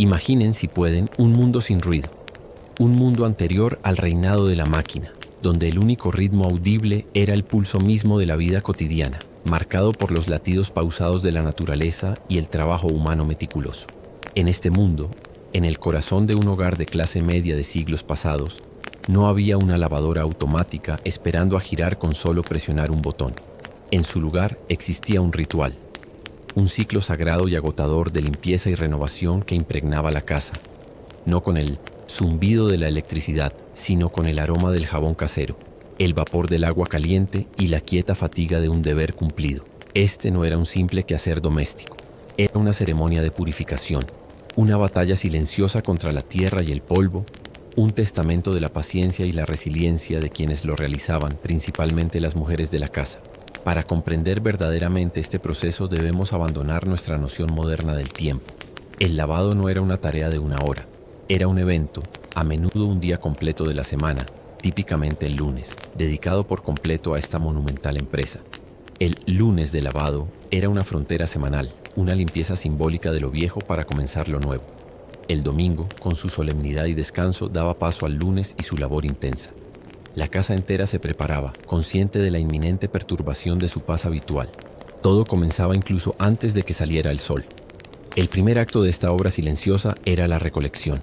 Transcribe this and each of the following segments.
Imaginen, si pueden, un mundo sin ruido, un mundo anterior al reinado de la máquina, donde el único ritmo audible era el pulso mismo de la vida cotidiana, marcado por los latidos pausados de la naturaleza y el trabajo humano meticuloso. En este mundo, en el corazón de un hogar de clase media de siglos pasados, no había una lavadora automática esperando a girar con solo presionar un botón. En su lugar existía un ritual, un ciclo sagrado y agotador de limpieza y renovación que impregnaba la casa, no con el zumbido de la electricidad, sino con el aroma del jabón casero, el vapor del agua caliente y la quieta fatiga de un deber cumplido. Este no era un simple quehacer doméstico, era una ceremonia de purificación, una batalla silenciosa contra la tierra y el polvo, un testamento de la paciencia y la resiliencia de quienes lo realizaban, principalmente las mujeres de la casa. Para comprender verdaderamente este proceso debemos abandonar nuestra noción moderna del tiempo. El lavado no era una tarea de una hora, era un evento, a menudo un día completo de la semana, típicamente el lunes, dedicado por completo a esta monumental empresa. El lunes de lavado era una frontera semanal, una limpieza simbólica de lo viejo para comenzar lo nuevo. El domingo, con su solemnidad y descanso, daba paso al lunes y su labor intensa. La casa entera se preparaba, consciente de la inminente perturbación de su paz habitual. Todo comenzaba incluso antes de que saliera el sol. El primer acto de esta obra silenciosa era la recolección.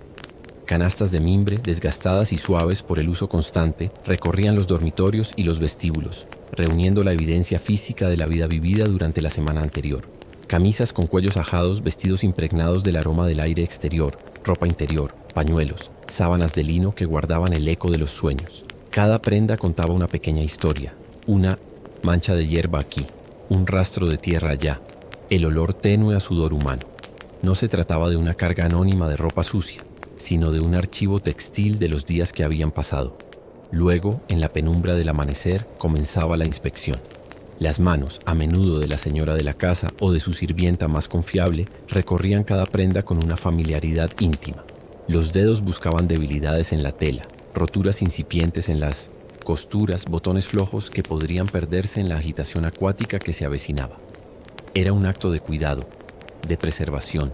Canastas de mimbre, desgastadas y suaves por el uso constante, recorrían los dormitorios y los vestíbulos, reuniendo la evidencia física de la vida vivida durante la semana anterior. Camisas con cuellos ajados, vestidos impregnados del aroma del aire exterior, ropa interior, pañuelos, sábanas de lino que guardaban el eco de los sueños. Cada prenda contaba una pequeña historia, una mancha de hierba aquí, un rastro de tierra allá, el olor tenue a sudor humano. No se trataba de una carga anónima de ropa sucia, sino de un archivo textil de los días que habían pasado. Luego, en la penumbra del amanecer, comenzaba la inspección. Las manos, a menudo de la señora de la casa o de su sirvienta más confiable, recorrían cada prenda con una familiaridad íntima. Los dedos buscaban debilidades en la tela, roturas incipientes en las costuras, botones flojos que podrían perderse en la agitación acuática que se avecinaba. Era un acto de cuidado, de preservación.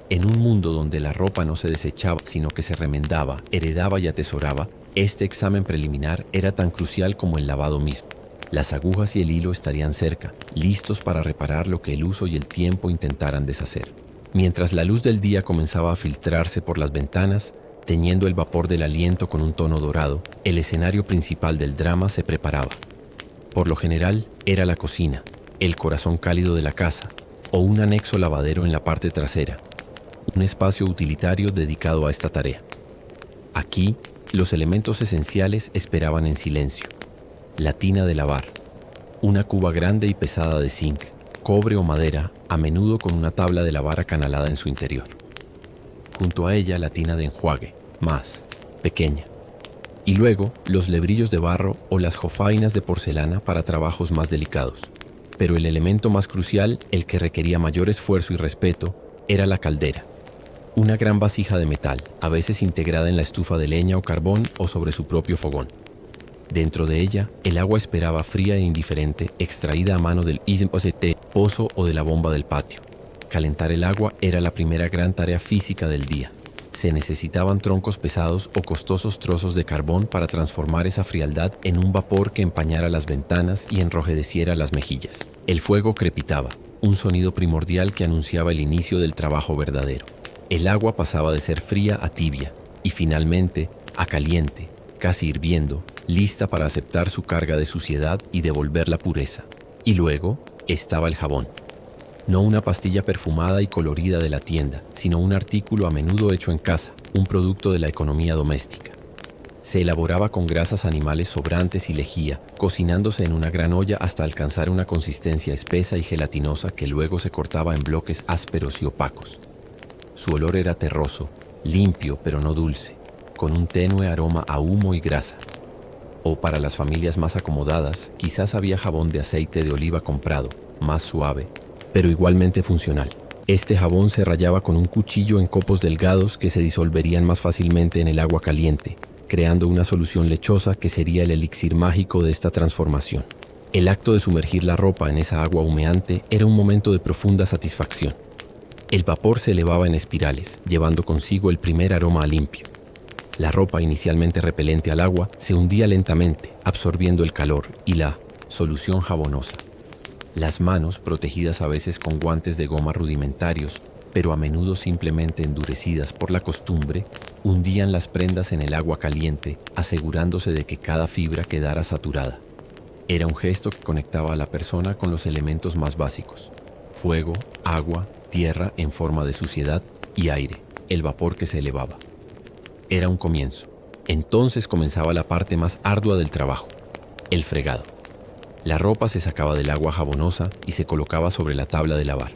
En un mundo donde la ropa no se desechaba, sino que se remendaba, heredaba y atesoraba, este examen preliminar era tan crucial como el lavado mismo. Las agujas y el hilo estarían cerca, listos para reparar lo que el uso y el tiempo intentaran deshacer. Mientras la luz del día comenzaba a filtrarse por las ventanas, teñiendo el vapor del aliento con un tono dorado, el escenario principal del drama se preparaba. Por lo general, era la cocina, el corazón cálido de la casa, o un anexo lavadero en la parte trasera, un espacio utilitario dedicado a esta tarea. Aquí, los elementos esenciales esperaban en silencio. La tina de lavar, una cuba grande y pesada de zinc, cobre o madera, a menudo con una tabla de lavar acanalada en su interior. Junto a ella la tina de enjuague, más pequeña. Y luego los lebrillos de barro o las jofainas de porcelana para trabajos más delicados. Pero el elemento más crucial, el que requería mayor esfuerzo y respeto, era la caldera. Una gran vasija de metal, a veces integrada en la estufa de leña o carbón o sobre su propio fogón. Dentro de ella, el agua esperaba fría e indiferente, extraída a mano del pozo o de la bomba del patio. Calentar el agua era la primera gran tarea física del día. Se necesitaban troncos pesados o costosos trozos de carbón para transformar esa frialdad en un vapor que empañara las ventanas y enrojeciera las mejillas. El fuego crepitaba, un sonido primordial que anunciaba el inicio del trabajo verdadero. El agua pasaba de ser fría a tibia y finalmente a caliente, casi hirviendo, lista para aceptar su carga de suciedad y devolver la pureza. Y luego estaba el jabón. No una pastilla perfumada y colorida de la tienda, sino un artículo a menudo hecho en casa, un producto de la economía doméstica. Se elaboraba con grasas animales sobrantes y lejía, cocinándose en una gran olla hasta alcanzar una consistencia espesa y gelatinosa que luego se cortaba en bloques ásperos y opacos. Su olor era terroso, limpio pero no dulce, con un tenue aroma a humo y grasa. O para las familias más acomodadas, quizás había jabón de aceite de oliva comprado, más suave, pero igualmente funcional. Este jabón se rallaba con un cuchillo en copos delgados que se disolverían más fácilmente en el agua caliente, creando una solución lechosa que sería el elixir mágico de esta transformación. El acto de sumergir la ropa en esa agua humeante era un momento de profunda satisfacción. El vapor se elevaba en espirales, llevando consigo el primer aroma a limpio. La ropa, inicialmente repelente al agua, se hundía lentamente, absorbiendo el calor y la solución jabonosa. Las manos, protegidas a veces con guantes de goma rudimentarios, pero a menudo simplemente endurecidas por la costumbre, hundían las prendas en el agua caliente, asegurándose de que cada fibra quedara saturada. Era un gesto que conectaba a la persona con los elementos más básicos: fuego, agua, tierra en forma de suciedad y aire, el vapor que se elevaba. Era un comienzo. Entonces comenzaba la parte más ardua del trabajo: el fregado. La ropa se sacaba del agua jabonosa y se colocaba sobre la tabla de lavar,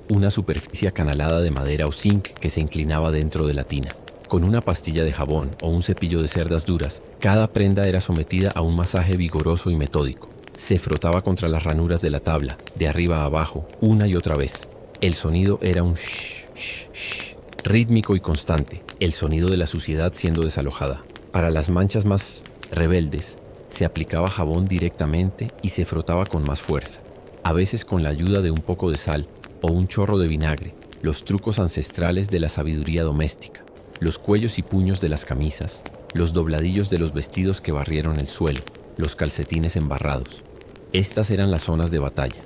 una superficie acanalada de madera o zinc que se inclinaba dentro de la tina. Con una pastilla de jabón o un cepillo de cerdas duras, cada prenda era sometida a un masaje vigoroso y metódico. Se frotaba contra las ranuras de la tabla, de arriba a abajo, una y otra vez. El sonido era un shh, shh, shh, rítmico y constante, el sonido de la suciedad siendo desalojada. Para las manchas más rebeldes, se aplicaba jabón directamente y se frotaba con más fuerza, a veces con la ayuda de un poco de sal o un chorro de vinagre, los trucos ancestrales de la sabiduría doméstica, los cuellos y puños de las camisas, los dobladillos de los vestidos que barrieron el suelo, los calcetines embarrados. Estas eran las zonas de batalla.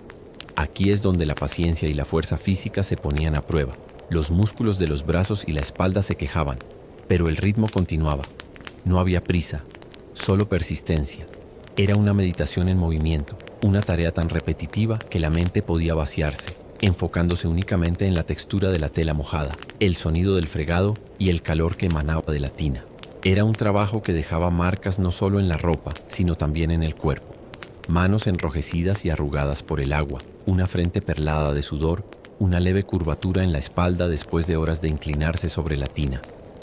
Aquí es donde la paciencia y la fuerza física se ponían a prueba. Los músculos de los brazos y la espalda se quejaban, pero el ritmo continuaba. No había prisa, solo persistencia. Era una meditación en movimiento, una tarea tan repetitiva que la mente podía vaciarse, enfocándose únicamente en la textura de la tela mojada, el sonido del fregado y el calor que emanaba de la tina. Era un trabajo que dejaba marcas no solo en la ropa, sino también en el cuerpo. Manos enrojecidas y arrugadas por el agua, una frente perlada de sudor, una leve curvatura en la espalda después de horas de inclinarse sobre la tina.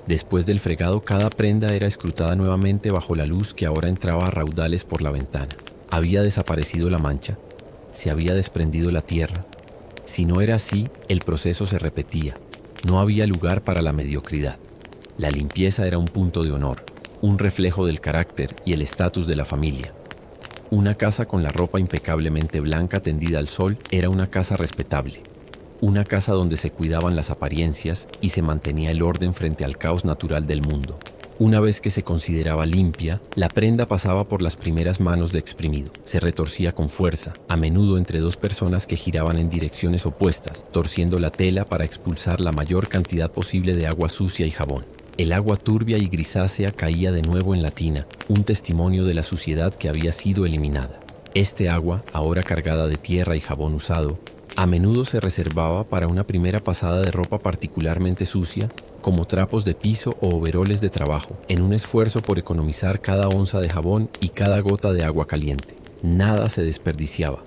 Después del fregado, cada prenda era escrutada nuevamente bajo la luz que ahora entraba a raudales por la ventana. Había desaparecido la mancha, se había desprendido la tierra. Si no era así, el proceso se repetía. No había lugar para la mediocridad. La limpieza era un punto de honor, un reflejo del carácter y el estatus de la familia. Una casa con la ropa impecablemente blanca tendida al sol era una casa respetable. Una casa donde se cuidaban las apariencias y se mantenía el orden frente al caos natural del mundo. Una vez que se consideraba limpia, la prenda pasaba por las primeras manos de exprimido. Se retorcía con fuerza, a menudo entre dos personas que giraban en direcciones opuestas, torciendo la tela para expulsar la mayor cantidad posible de agua sucia y jabón. El agua turbia y grisácea caía de nuevo en la tina, un testimonio de la suciedad que había sido eliminada. Este agua, ahora cargada de tierra y jabón usado, a menudo se reservaba para una primera pasada de ropa particularmente sucia, como trapos de piso o overoles de trabajo, en un esfuerzo por economizar cada onza de jabón y cada gota de agua caliente. Nada se desperdiciaba.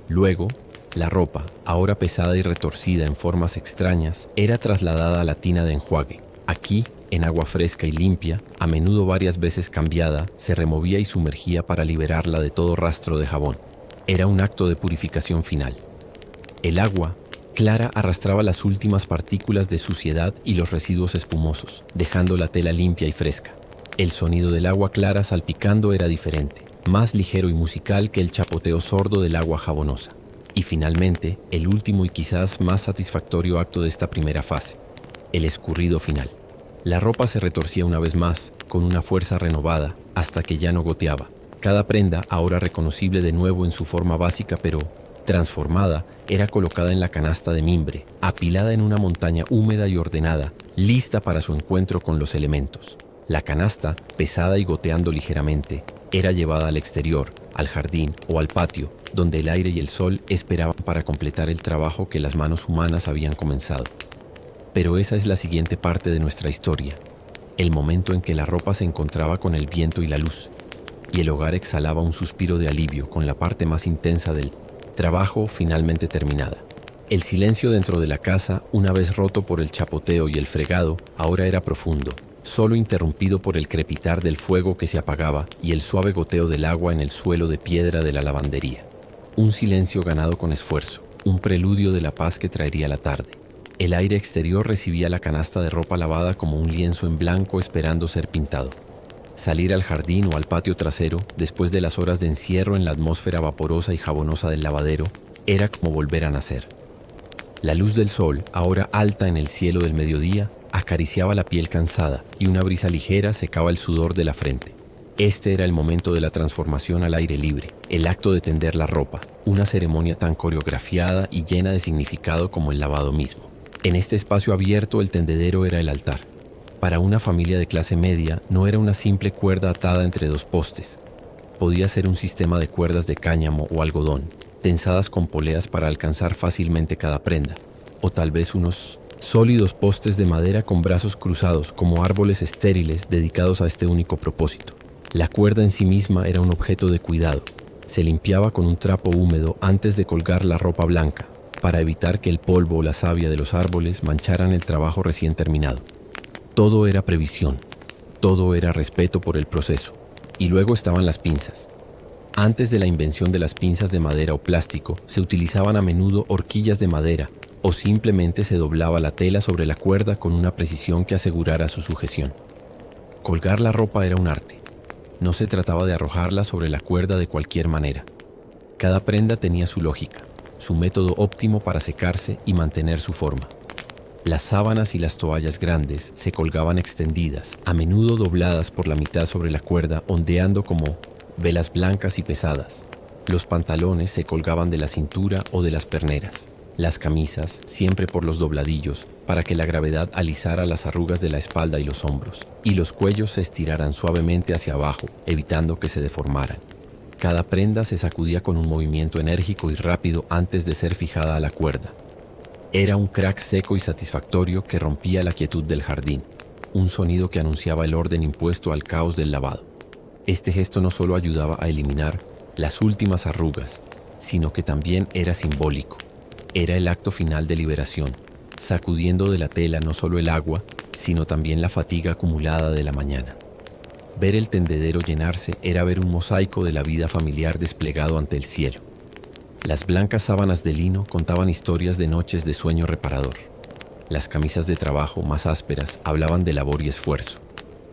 Luego, la ropa, ahora pesada y retorcida en formas extrañas, era trasladada a la tina de enjuague. Aquí, en agua fresca y limpia, a menudo varias veces cambiada, se removía y sumergía para liberarla de todo rastro de jabón. Era un acto de purificación final. El agua clara arrastraba las últimas partículas de suciedad y los residuos espumosos, dejando la tela limpia y fresca. El sonido del agua clara salpicando era diferente, más ligero y musical que el chapoteo sordo del agua jabonosa. Y finalmente, el último y quizás más satisfactorio acto de esta primera fase, el escurrido final. La ropa se retorcía una vez más, con una fuerza renovada, hasta que ya no goteaba. Cada prenda, ahora reconocible de nuevo en su forma básica pero transformada, era colocada en la canasta de mimbre, apilada en una montaña húmeda y ordenada, lista para su encuentro con los elementos. La canasta, pesada y goteando ligeramente, era llevada al exterior, al jardín o al patio, donde el aire y el sol esperaban para completar el trabajo que las manos humanas habían comenzado. Pero esa es la siguiente parte de nuestra historia, el momento en que la ropa se encontraba con el viento y la luz, y el hogar exhalaba un suspiro de alivio con la parte más intensa del trabajo finalmente terminada. El silencio dentro de la casa, una vez roto por el chapoteo y el fregado, ahora era profundo, solo interrumpido por el crepitar del fuego que se apagaba y el suave goteo del agua en el suelo de piedra de la lavandería. Un silencio ganado con esfuerzo, un preludio de la paz que traería la tarde. El aire exterior recibía la canasta de ropa lavada como un lienzo en blanco esperando ser pintado. Salir al jardín o al patio trasero, después de las horas de encierro en la atmósfera vaporosa y jabonosa del lavadero, era como volver a nacer. La luz del sol, ahora alta en el cielo del mediodía, acariciaba la piel cansada y una brisa ligera secaba el sudor de la frente. Este era el momento de la transformación al aire libre, el acto de tender la ropa, una ceremonia tan coreografiada y llena de significado como el lavado mismo. En este espacio abierto el tendedero era el altar. Para una familia de clase media no era una simple cuerda atada entre dos postes. Podía ser un sistema de cuerdas de cáñamo o algodón, tensadas con poleas para alcanzar fácilmente cada prenda, o tal vez unos sólidos postes de madera con brazos cruzados como árboles estériles dedicados a este único propósito. La cuerda en sí misma era un objeto de cuidado. Se limpiaba con un trapo húmedo antes de colgar la ropa blanca, para evitar que el polvo o la savia de los árboles mancharan el trabajo recién terminado. Todo era previsión, todo era respeto por el proceso. Y luego estaban las pinzas. Antes de la invención de las pinzas de madera o plástico, se utilizaban a menudo horquillas de madera o simplemente se doblaba la tela sobre la cuerda con una precisión que asegurara su sujeción. Colgar la ropa era un arte. No se trataba de arrojarla sobre la cuerda de cualquier manera. Cada prenda tenía su lógica, su método óptimo para secarse y mantener su forma. Las sábanas y las toallas grandes se colgaban extendidas, a menudo dobladas por la mitad sobre la cuerda, ondeando como velas blancas y pesadas. Los pantalones se colgaban de la cintura o de las perneras. Las camisas, siempre por los dobladillos, para que la gravedad alisara las arrugas de la espalda y los hombros, y los cuellos se estiraran suavemente hacia abajo, evitando que se deformaran. Cada prenda se sacudía con un movimiento enérgico y rápido antes de ser fijada a la cuerda. Era un crack seco y satisfactorio que rompía la quietud del jardín, un sonido que anunciaba el orden impuesto al caos del lavado. Este gesto no solo ayudaba a eliminar las últimas arrugas, sino que también era simbólico. Era el acto final de liberación, sacudiendo de la tela no solo el agua, sino también la fatiga acumulada de la mañana. Ver el tendedero llenarse era ver un mosaico de la vida familiar desplegado ante el cielo. Las blancas sábanas de lino contaban historias de noches de sueño reparador. Las camisas de trabajo más ásperas hablaban de labor y esfuerzo.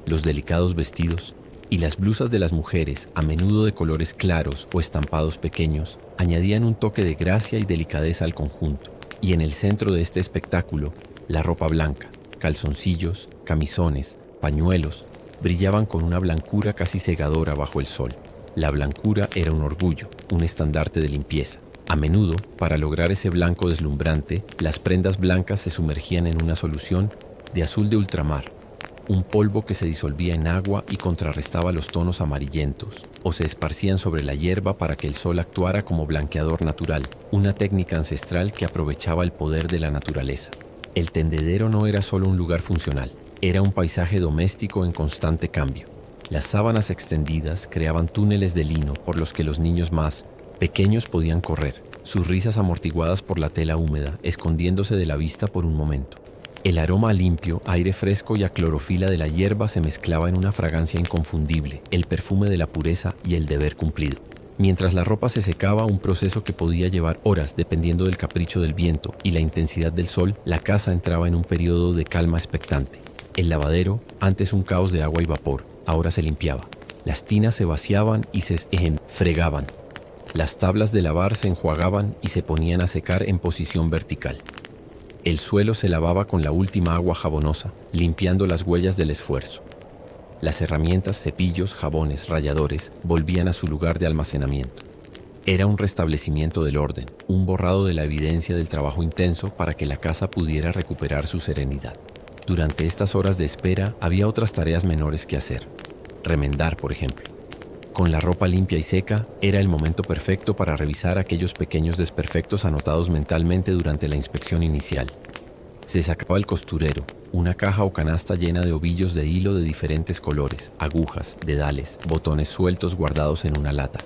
Los delicados vestidos y las blusas de las mujeres, a menudo de colores claros o estampados pequeños, añadían un toque de gracia y delicadeza al conjunto. Y en el centro de este espectáculo, la ropa blanca, calzoncillos, camisones, pañuelos, brillaban con una blancura casi cegadora bajo el sol. La blancura era un orgullo, un estandarte de limpieza. A menudo, para lograr ese blanco deslumbrante, las prendas blancas se sumergían en una solución de azul de ultramar, un polvo que se disolvía en agua y contrarrestaba los tonos amarillentos, o se esparcían sobre la hierba para que el sol actuara como blanqueador natural, una técnica ancestral que aprovechaba el poder de la naturaleza. El tendedero no era solo un lugar funcional, era un paisaje doméstico en constante cambio. Las sábanas extendidas creaban túneles de lino por los que los niños más pequeños podían correr, sus risas amortiguadas por la tela húmeda, escondiéndose de la vista por un momento. El aroma a limpio, aire fresco y a clorofila de la hierba se mezclaba en una fragancia inconfundible, el perfume de la pureza y el deber cumplido. Mientras la ropa se secaba, un proceso que podía llevar horas dependiendo del capricho del viento y la intensidad del sol, la casa entraba en un periodo de calma expectante. El lavadero, antes un caos de agua y vapor, ahora se limpiaba. Las tinas se vaciaban y se fregaban. Las tablas de lavar se enjuagaban y se ponían a secar en posición vertical. El suelo se lavaba con la última agua jabonosa, limpiando las huellas del esfuerzo. Las herramientas, cepillos, jabones, ralladores, volvían a su lugar de almacenamiento. Era un restablecimiento del orden, un borrado de la evidencia del trabajo intenso para que la casa pudiera recuperar su serenidad. Durante estas horas de espera había otras tareas menores que hacer. Remendar, por ejemplo. Con la ropa limpia y seca, era el momento perfecto para revisar aquellos pequeños desperfectos anotados mentalmente durante la inspección inicial. Se sacaba el costurero, una caja o canasta llena de ovillos de hilo de diferentes colores, agujas, dedales, botones sueltos guardados en una lata.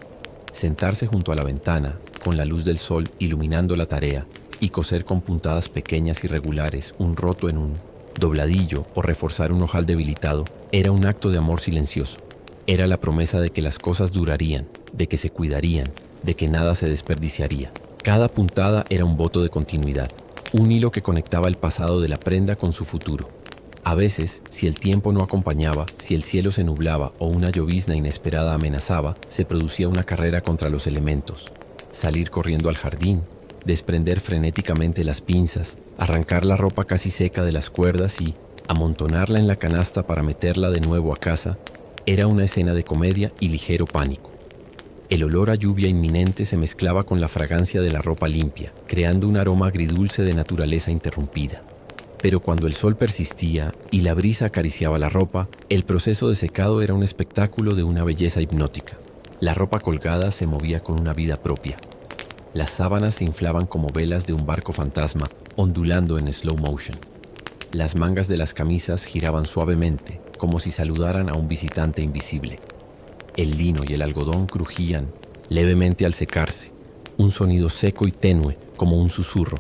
Sentarse junto a la ventana, con la luz del sol iluminando la tarea, y coser con puntadas pequeñas y regulares un roto en un dobladillo o reforzar un ojal debilitado, era un acto de amor silencioso. Era la promesa de que las cosas durarían, de que se cuidarían, de que nada se desperdiciaría. Cada puntada era un voto de continuidad, un hilo que conectaba el pasado de la prenda con su futuro. A veces, si el tiempo no acompañaba, si el cielo se nublaba o una llovizna inesperada amenazaba, se producía una carrera contra los elementos. Salir corriendo al jardín, desprender frenéticamente las pinzas, arrancar la ropa casi seca de las cuerdas y amontonarla en la canasta para meterla de nuevo a casa, era una escena de comedia y ligero pánico. El olor a lluvia inminente se mezclaba con la fragancia de la ropa limpia, creando un aroma agridulce de naturaleza interrumpida. Pero cuando el sol persistía y la brisa acariciaba la ropa, el proceso de secado era un espectáculo de una belleza hipnótica. La ropa colgada se movía con una vida propia. Las sábanas se inflaban como velas de un barco fantasma, ondulando en slow motion. Las mangas de las camisas giraban suavemente, como si saludaran a un visitante invisible. El lino y el algodón crujían levemente al secarse, un sonido seco y tenue como un susurro.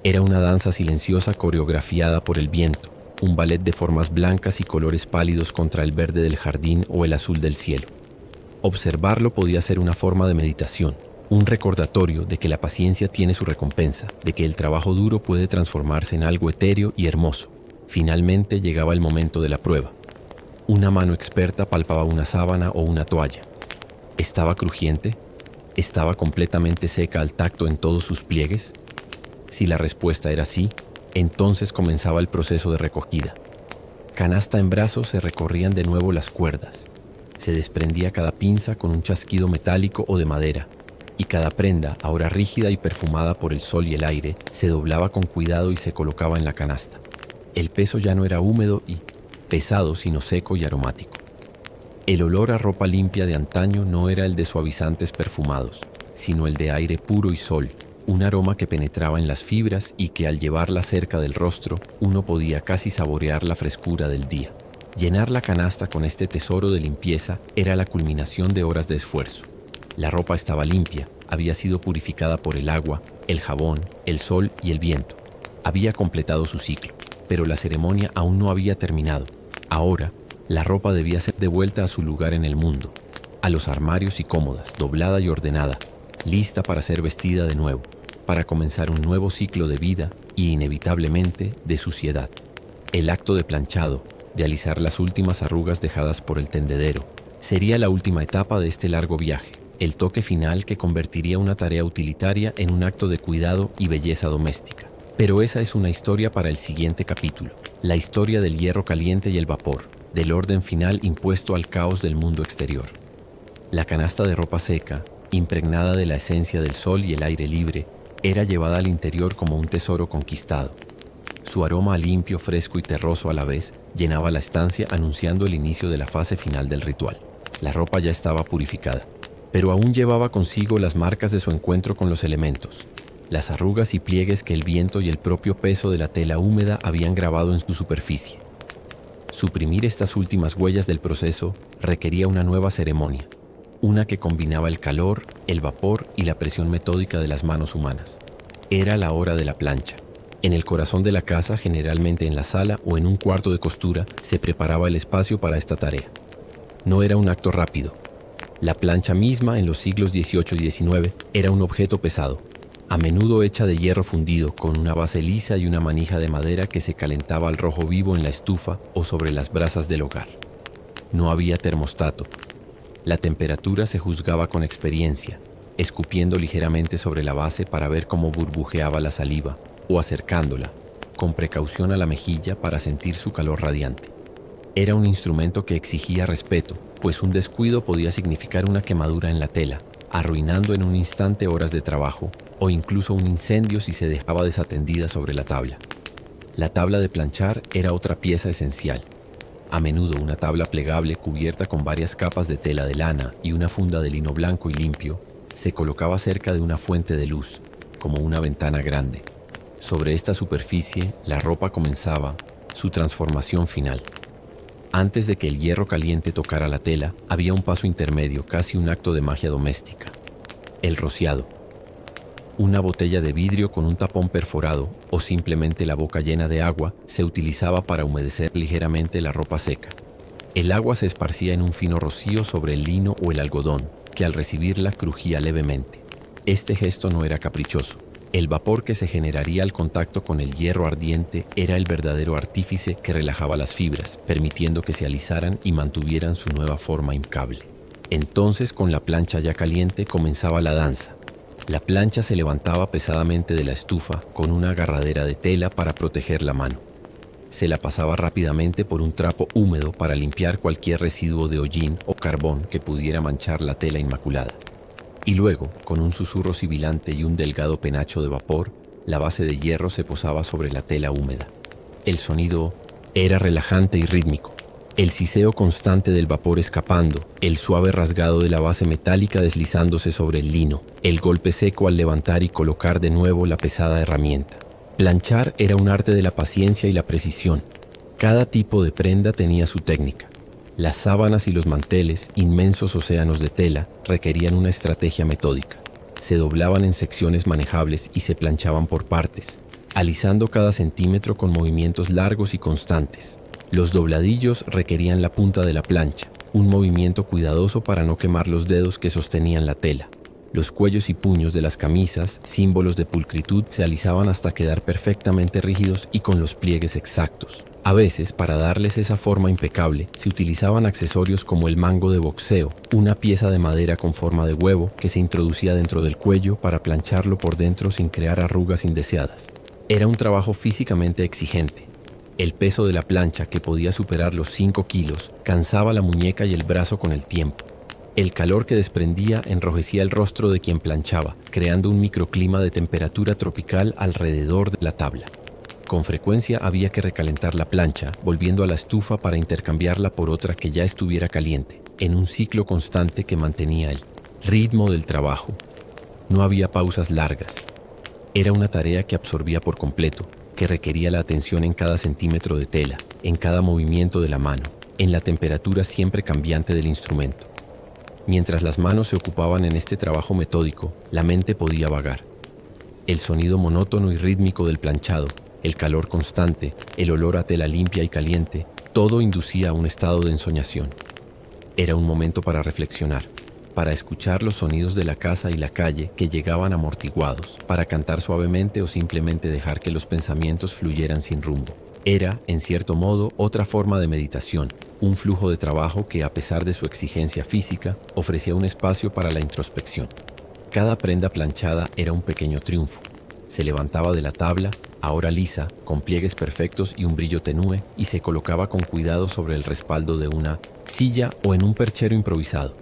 Era una danza silenciosa coreografiada por el viento, un ballet de formas blancas y colores pálidos contra el verde del jardín o el azul del cielo. Observarlo podía ser una forma de meditación, un recordatorio de que la paciencia tiene su recompensa, de que el trabajo duro puede transformarse en algo etéreo y hermoso. Finalmente llegaba el momento de la prueba. Una mano experta palpaba una sábana o una toalla. ¿Estaba crujiente? ¿Estaba completamente seca al tacto en todos sus pliegues? Si la respuesta era sí, entonces comenzaba el proceso de recogida. Canasta en brazos se recorrían de nuevo las cuerdas. Se desprendía cada pinza con un chasquido metálico o de madera, y cada prenda, ahora rígida y perfumada por el sol y el aire, se doblaba con cuidado y se colocaba en la canasta. El peso ya no era húmedo y pesado, sino seco y aromático. El olor a ropa limpia de antaño no era el de suavizantes perfumados, sino el de aire puro y sol, un aroma que penetraba en las fibras y que al llevarla cerca del rostro, uno podía casi saborear la frescura del día. Llenar la canasta con este tesoro de limpieza era la culminación de horas de esfuerzo. La ropa estaba limpia, había sido purificada por el agua, el jabón, el sol y el viento. Había completado su ciclo, pero la ceremonia aún no había terminado. Ahora, la ropa debía ser devuelta a su lugar en el mundo, a los armarios y cómodas, doblada y ordenada, lista para ser vestida de nuevo, para comenzar un nuevo ciclo de vida y, inevitablemente, de suciedad. El acto de planchado, de alisar las últimas arrugas dejadas por el tendedero, sería la última etapa de este largo viaje, el toque final que convertiría una tarea utilitaria en un acto de cuidado y belleza doméstica. Pero esa es una historia para el siguiente capítulo, la historia del hierro caliente y el vapor, del orden final impuesto al caos del mundo exterior. La canasta de ropa seca, impregnada de la esencia del sol y el aire libre, era llevada al interior como un tesoro conquistado. Su aroma limpio, fresco y terroso a la vez llenaba la estancia anunciando el inicio de la fase final del ritual. La ropa ya estaba purificada, pero aún llevaba consigo las marcas de su encuentro con los elementos, las arrugas y pliegues que el viento y el propio peso de la tela húmeda habían grabado en su superficie. Suprimir estas últimas huellas del proceso requería una nueva ceremonia, una que combinaba el calor, el vapor y la presión metódica de las manos humanas. Era la hora de la plancha. En el corazón de la casa, generalmente en la sala o en un cuarto de costura, se preparaba el espacio para esta tarea. No era un acto rápido. La plancha misma, en los siglos XVIII y XIX, era un objeto pesado, a menudo hecha de hierro fundido, con una base lisa y una manija de madera que se calentaba al rojo vivo en la estufa o sobre las brasas del hogar. No había termostato. La temperatura se juzgaba con experiencia, escupiendo ligeramente sobre la base para ver cómo burbujeaba la saliva, o acercándola, con precaución a la mejilla para sentir su calor radiante. Era un instrumento que exigía respeto, pues un descuido podía significar una quemadura en la tela, arruinando en un instante horas de trabajo, o incluso un incendio si se dejaba desatendida sobre la tabla. La tabla de planchar era otra pieza esencial. A menudo una tabla plegable cubierta con varias capas de tela de lana y una funda de lino blanco y limpio se colocaba cerca de una fuente de luz, como una ventana grande. Sobre esta superficie, la ropa comenzaba su transformación final. Antes de que el hierro caliente tocara la tela, había un paso intermedio, casi un acto de magia doméstica. El rociado. Una botella de vidrio con un tapón perforado o simplemente la boca llena de agua se utilizaba para humedecer ligeramente la ropa seca. El agua se esparcía en un fino rocío sobre el lino o el algodón, que al recibirla crujía levemente. Este gesto no era caprichoso. El vapor que se generaría al contacto con el hierro ardiente era el verdadero artífice que relajaba las fibras, permitiendo que se alisaran y mantuvieran su nueva forma impecable. Entonces, con la plancha ya caliente, comenzaba la danza. La plancha se levantaba pesadamente de la estufa con una agarradera de tela para proteger la mano. Se la pasaba rápidamente por un trapo húmedo para limpiar cualquier residuo de hollín o carbón que pudiera manchar la tela inmaculada. Y luego, con un susurro sibilante y un delgado penacho de vapor, la base de hierro se posaba sobre la tela húmeda. El sonido era relajante y rítmico. El siseo constante del vapor escapando, el suave rasgado de la base metálica deslizándose sobre el lino, el golpe seco al levantar y colocar de nuevo la pesada herramienta. Planchar era un arte de la paciencia y la precisión. Cada tipo de prenda tenía su técnica. Las sábanas y los manteles, inmensos océanos de tela, requerían una estrategia metódica. Se doblaban en secciones manejables y se planchaban por partes, alisando cada centímetro con movimientos largos y constantes. Los dobladillos requerían la punta de la plancha, un movimiento cuidadoso para no quemar los dedos que sostenían la tela. Los cuellos y puños de las camisas, símbolos de pulcritud, se alisaban hasta quedar perfectamente rígidos y con los pliegues exactos. A veces, para darles esa forma impecable, se utilizaban accesorios como el mango de boxeo, una pieza de madera con forma de huevo que se introducía dentro del cuello para plancharlo por dentro sin crear arrugas indeseadas. Era un trabajo físicamente exigente. El peso de la plancha, que podía superar los 5 kilos, cansaba la muñeca y el brazo con el tiempo. El calor que desprendía enrojecía el rostro de quien planchaba, creando un microclima de temperatura tropical alrededor de la tabla. Con frecuencia había que recalentar la plancha, volviendo a la estufa para intercambiarla por otra que ya estuviera caliente, en un ciclo constante que mantenía el ritmo del trabajo. No había pausas largas. Era una tarea que absorbía por completo, que requería la atención en cada centímetro de tela, en cada movimiento de la mano, en la temperatura siempre cambiante del instrumento. Mientras las manos se ocupaban en este trabajo metódico, la mente podía vagar. El sonido monótono y rítmico del planchado, el calor constante, el olor a tela limpia y caliente, todo inducía a un estado de ensoñación. Era un momento para reflexionar, para escuchar los sonidos de la casa y la calle que llegaban amortiguados, para cantar suavemente o simplemente dejar que los pensamientos fluyeran sin rumbo. Era, en cierto modo, otra forma de meditación, un flujo de trabajo que, a pesar de su exigencia física, ofrecía un espacio para la introspección. Cada prenda planchada era un pequeño triunfo. Se levantaba de la tabla, ahora lisa, con pliegues perfectos y un brillo tenue, y se colocaba con cuidado sobre el respaldo de una silla o en un perchero improvisado.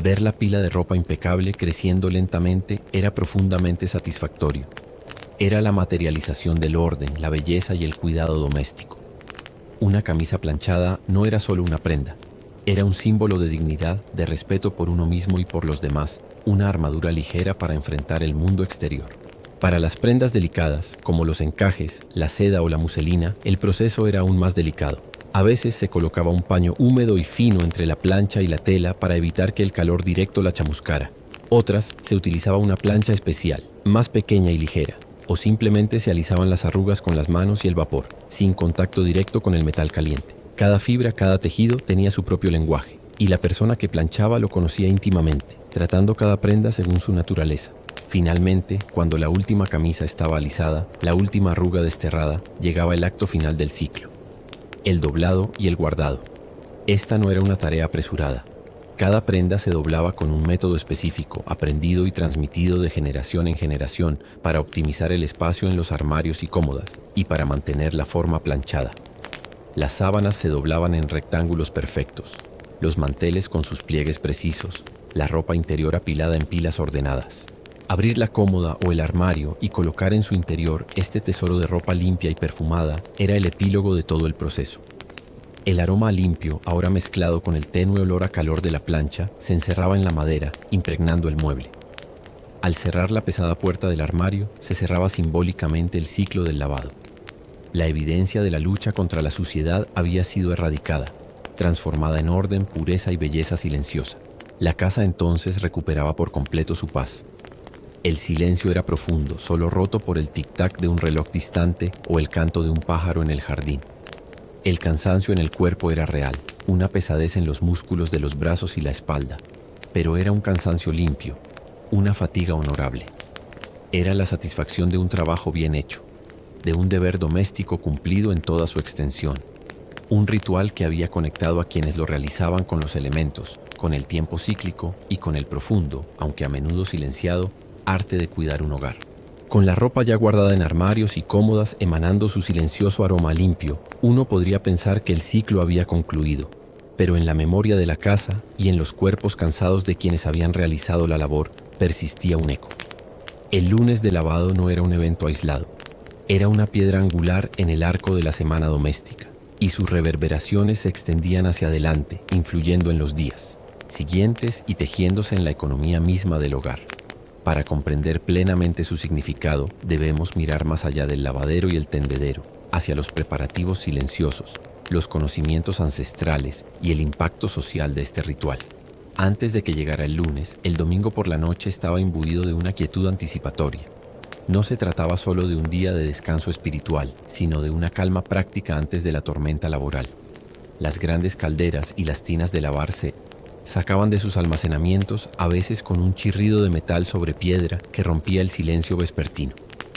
Ver la pila de ropa impecable creciendo lentamente era profundamente satisfactorio. Era la materialización del orden, la belleza y el cuidado doméstico. Una camisa planchada no era solo una prenda, era un símbolo de dignidad, de respeto por uno mismo y por los demás, una armadura ligera para enfrentar el mundo exterior. Para las prendas delicadas, como los encajes, la seda o la muselina, el proceso era aún más delicado. A veces se colocaba un paño húmedo y fino entre la plancha y la tela para evitar que el calor directo la chamuscara. Otras se utilizaba una plancha especial, más pequeña y ligera, o simplemente se alisaban las arrugas con las manos y el vapor, sin contacto directo con el metal caliente. Cada fibra, cada tejido tenía su propio lenguaje, y la persona que planchaba lo conocía íntimamente, tratando cada prenda según su naturaleza. Finalmente, cuando la última camisa estaba alisada, la última arruga desterrada, llegaba el acto final del ciclo: el doblado y el guardado. Esta no era una tarea apresurada. Cada prenda se doblaba con un método específico, aprendido y transmitido de generación en generación para optimizar el espacio en los armarios y cómodas y para mantener la forma planchada. Las sábanas se doblaban en rectángulos perfectos, los manteles con sus pliegues precisos, la ropa interior apilada en pilas ordenadas. Abrir la cómoda o el armario y colocar en su interior este tesoro de ropa limpia y perfumada era el epílogo de todo el proceso. El aroma limpio, ahora mezclado con el tenue olor a calor de la plancha, se encerraba en la madera, impregnando el mueble. Al cerrar la pesada puerta del armario, se cerraba simbólicamente el ciclo del lavado. La evidencia de la lucha contra la suciedad había sido erradicada, transformada en orden, pureza y belleza silenciosa. La casa entonces recuperaba por completo su paz. El silencio era profundo, solo roto por el tic-tac de un reloj distante o el canto de un pájaro en el jardín. El cansancio en el cuerpo era real, una pesadez en los músculos de los brazos y la espalda, pero era un cansancio limpio, una fatiga honorable. Era la satisfacción de un trabajo bien hecho, de un deber doméstico cumplido en toda su extensión, un ritual que había conectado a quienes lo realizaban con los elementos, con el tiempo cíclico y con el profundo, aunque a menudo silenciado, arte de cuidar un hogar. Con la ropa ya guardada en armarios y cómodas emanando su silencioso aroma limpio, uno podría pensar que el ciclo había concluido. Pero en la memoria de la casa y en los cuerpos cansados de quienes habían realizado la labor, persistía un eco. El lunes de lavado no era un evento aislado. Era una piedra angular en el arco de la semana doméstica, y sus reverberaciones se extendían hacia adelante, influyendo en los días siguientes y tejiéndose en la economía misma del hogar. Para comprender plenamente su significado, debemos mirar más allá del lavadero y el tendedero, hacia los preparativos silenciosos, los conocimientos ancestrales y el impacto social de este ritual. Antes de que llegara el lunes, el domingo por la noche estaba imbuido de una quietud anticipatoria. No se trataba solo de un día de descanso espiritual, sino de una calma práctica antes de la tormenta laboral. Las grandes calderas y las tinas de lavar se sacaban de sus almacenamientos, a veces con un chirrido de metal sobre piedra que rompía el silencio vespertino.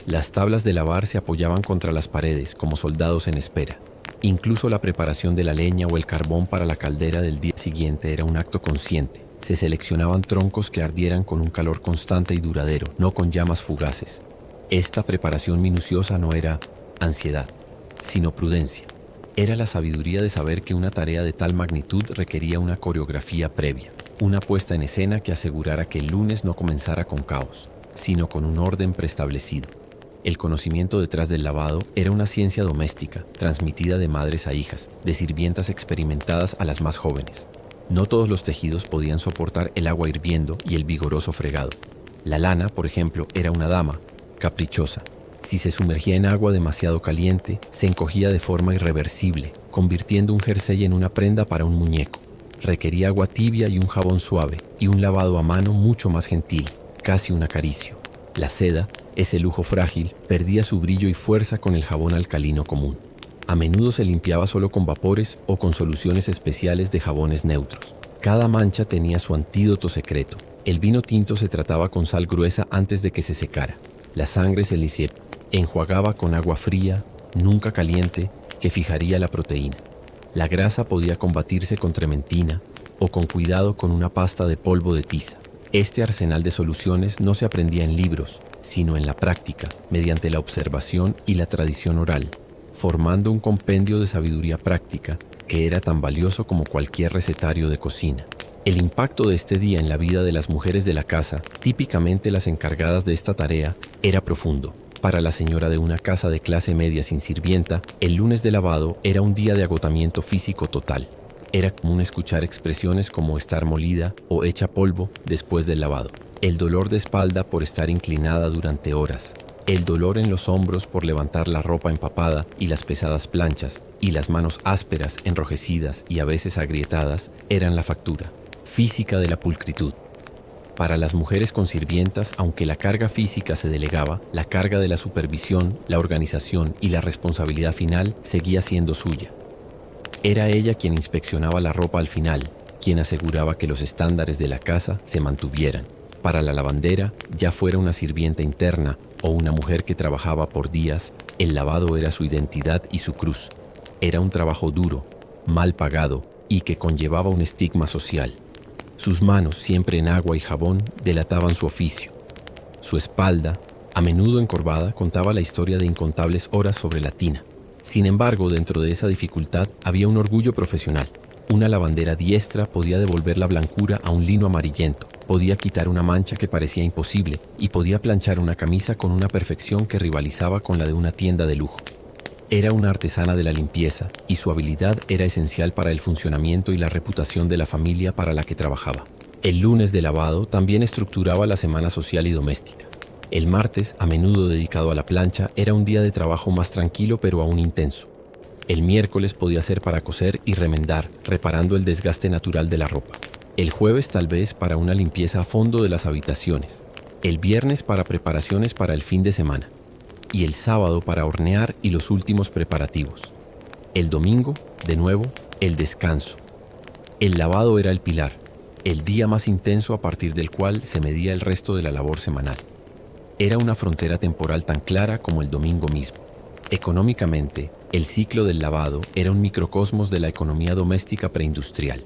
Las tablas de lavar se apoyaban contra las paredes como soldados en espera. Incluso la preparación de la leña o el carbón para la caldera del día siguiente era un acto consciente. Se seleccionaban troncos que ardieran con un calor constante y duradero, no con llamas fugaces. Esta preparación minuciosa no era ansiedad, sino prudencia. Era la sabiduría de saber que una tarea de tal magnitud requería una coreografía previa, una puesta en escena que asegurara que el lunes no comenzara con caos, sino con un orden preestablecido. El conocimiento detrás del lavado era una ciencia doméstica, transmitida de madres a hijas, de sirvientas experimentadas a las más jóvenes. No todos los tejidos podían soportar el agua hirviendo y el vigoroso fregado. La lana, por ejemplo, era una dama, caprichosa. Si se sumergía en agua demasiado caliente, se encogía de forma irreversible, convirtiendo un jersey en una prenda para un muñeco. Requería agua tibia y un jabón suave, y un lavado a mano mucho más gentil, casi un acaricio. La seda, ese lujo frágil, perdía su brillo y fuerza con el jabón alcalino común. A menudo se limpiaba solo con vapores o con soluciones especiales de jabones neutros. Cada mancha tenía su antídoto secreto. El vino tinto se trataba con sal gruesa antes de que se secara. La sangre se enjuagaba con agua fría, nunca caliente, que fijaría la proteína. La grasa podía combatirse con trementina o con cuidado con una pasta de polvo de tiza. Este arsenal de soluciones no se aprendía en libros, sino en la práctica, mediante la observación y la tradición oral, formando un compendio de sabiduría práctica que era tan valioso como cualquier recetario de cocina. El impacto de este día en la vida de las mujeres de la casa, típicamente las encargadas de esta tarea, era profundo. Para la señora de una casa de clase media sin sirvienta, el lunes de lavado era un día de agotamiento físico total. Era común escuchar expresiones como estar molida o hecha polvo después del lavado. El dolor de espalda por estar inclinada durante horas. El dolor en los hombros por levantar la ropa empapada y las pesadas planchas, y las manos ásperas, enrojecidas y a veces agrietadas, eran la factura física de la pulcritud. Para las mujeres con sirvientas, aunque la carga física se delegaba, la carga de la supervisión, la organización y la responsabilidad final seguía siendo suya. Era ella quien inspeccionaba la ropa al final, quien aseguraba que los estándares de la casa se mantuvieran. Para la lavandera, ya fuera una sirvienta interna o una mujer que trabajaba por días, el lavado era su identidad y su cruz. Era un trabajo duro, mal pagado y que conllevaba un estigma social. Sus manos, siempre en agua y jabón, delataban su oficio. Su espalda, a menudo encorvada, contaba la historia de incontables horas sobre la tina. Sin embargo, dentro de esa dificultad había un orgullo profesional. Una lavandera diestra podía devolver la blancura a un lino amarillento, podía quitar una mancha que parecía imposible y podía planchar una camisa con una perfección que rivalizaba con la de una tienda de lujo. Era una artesana de la limpieza y su habilidad era esencial para el funcionamiento y la reputación de la familia para la que trabajaba. El lunes de lavado también estructuraba la semana social y doméstica. El martes, a menudo dedicado a la plancha, era un día de trabajo más tranquilo pero aún intenso. El miércoles podía ser para coser y remendar, reparando el desgaste natural de la ropa. El jueves tal vez para una limpieza a fondo de las habitaciones. El viernes para preparaciones para el fin de semana. Y el sábado para hornear y los últimos preparativos. El domingo, de nuevo, el descanso. El lavado era el pilar, el día más intenso a partir del cual se medía el resto de la labor semanal. Era una frontera temporal tan clara como el domingo mismo. Económicamente, el ciclo del lavado era un microcosmos de la economía doméstica preindustrial.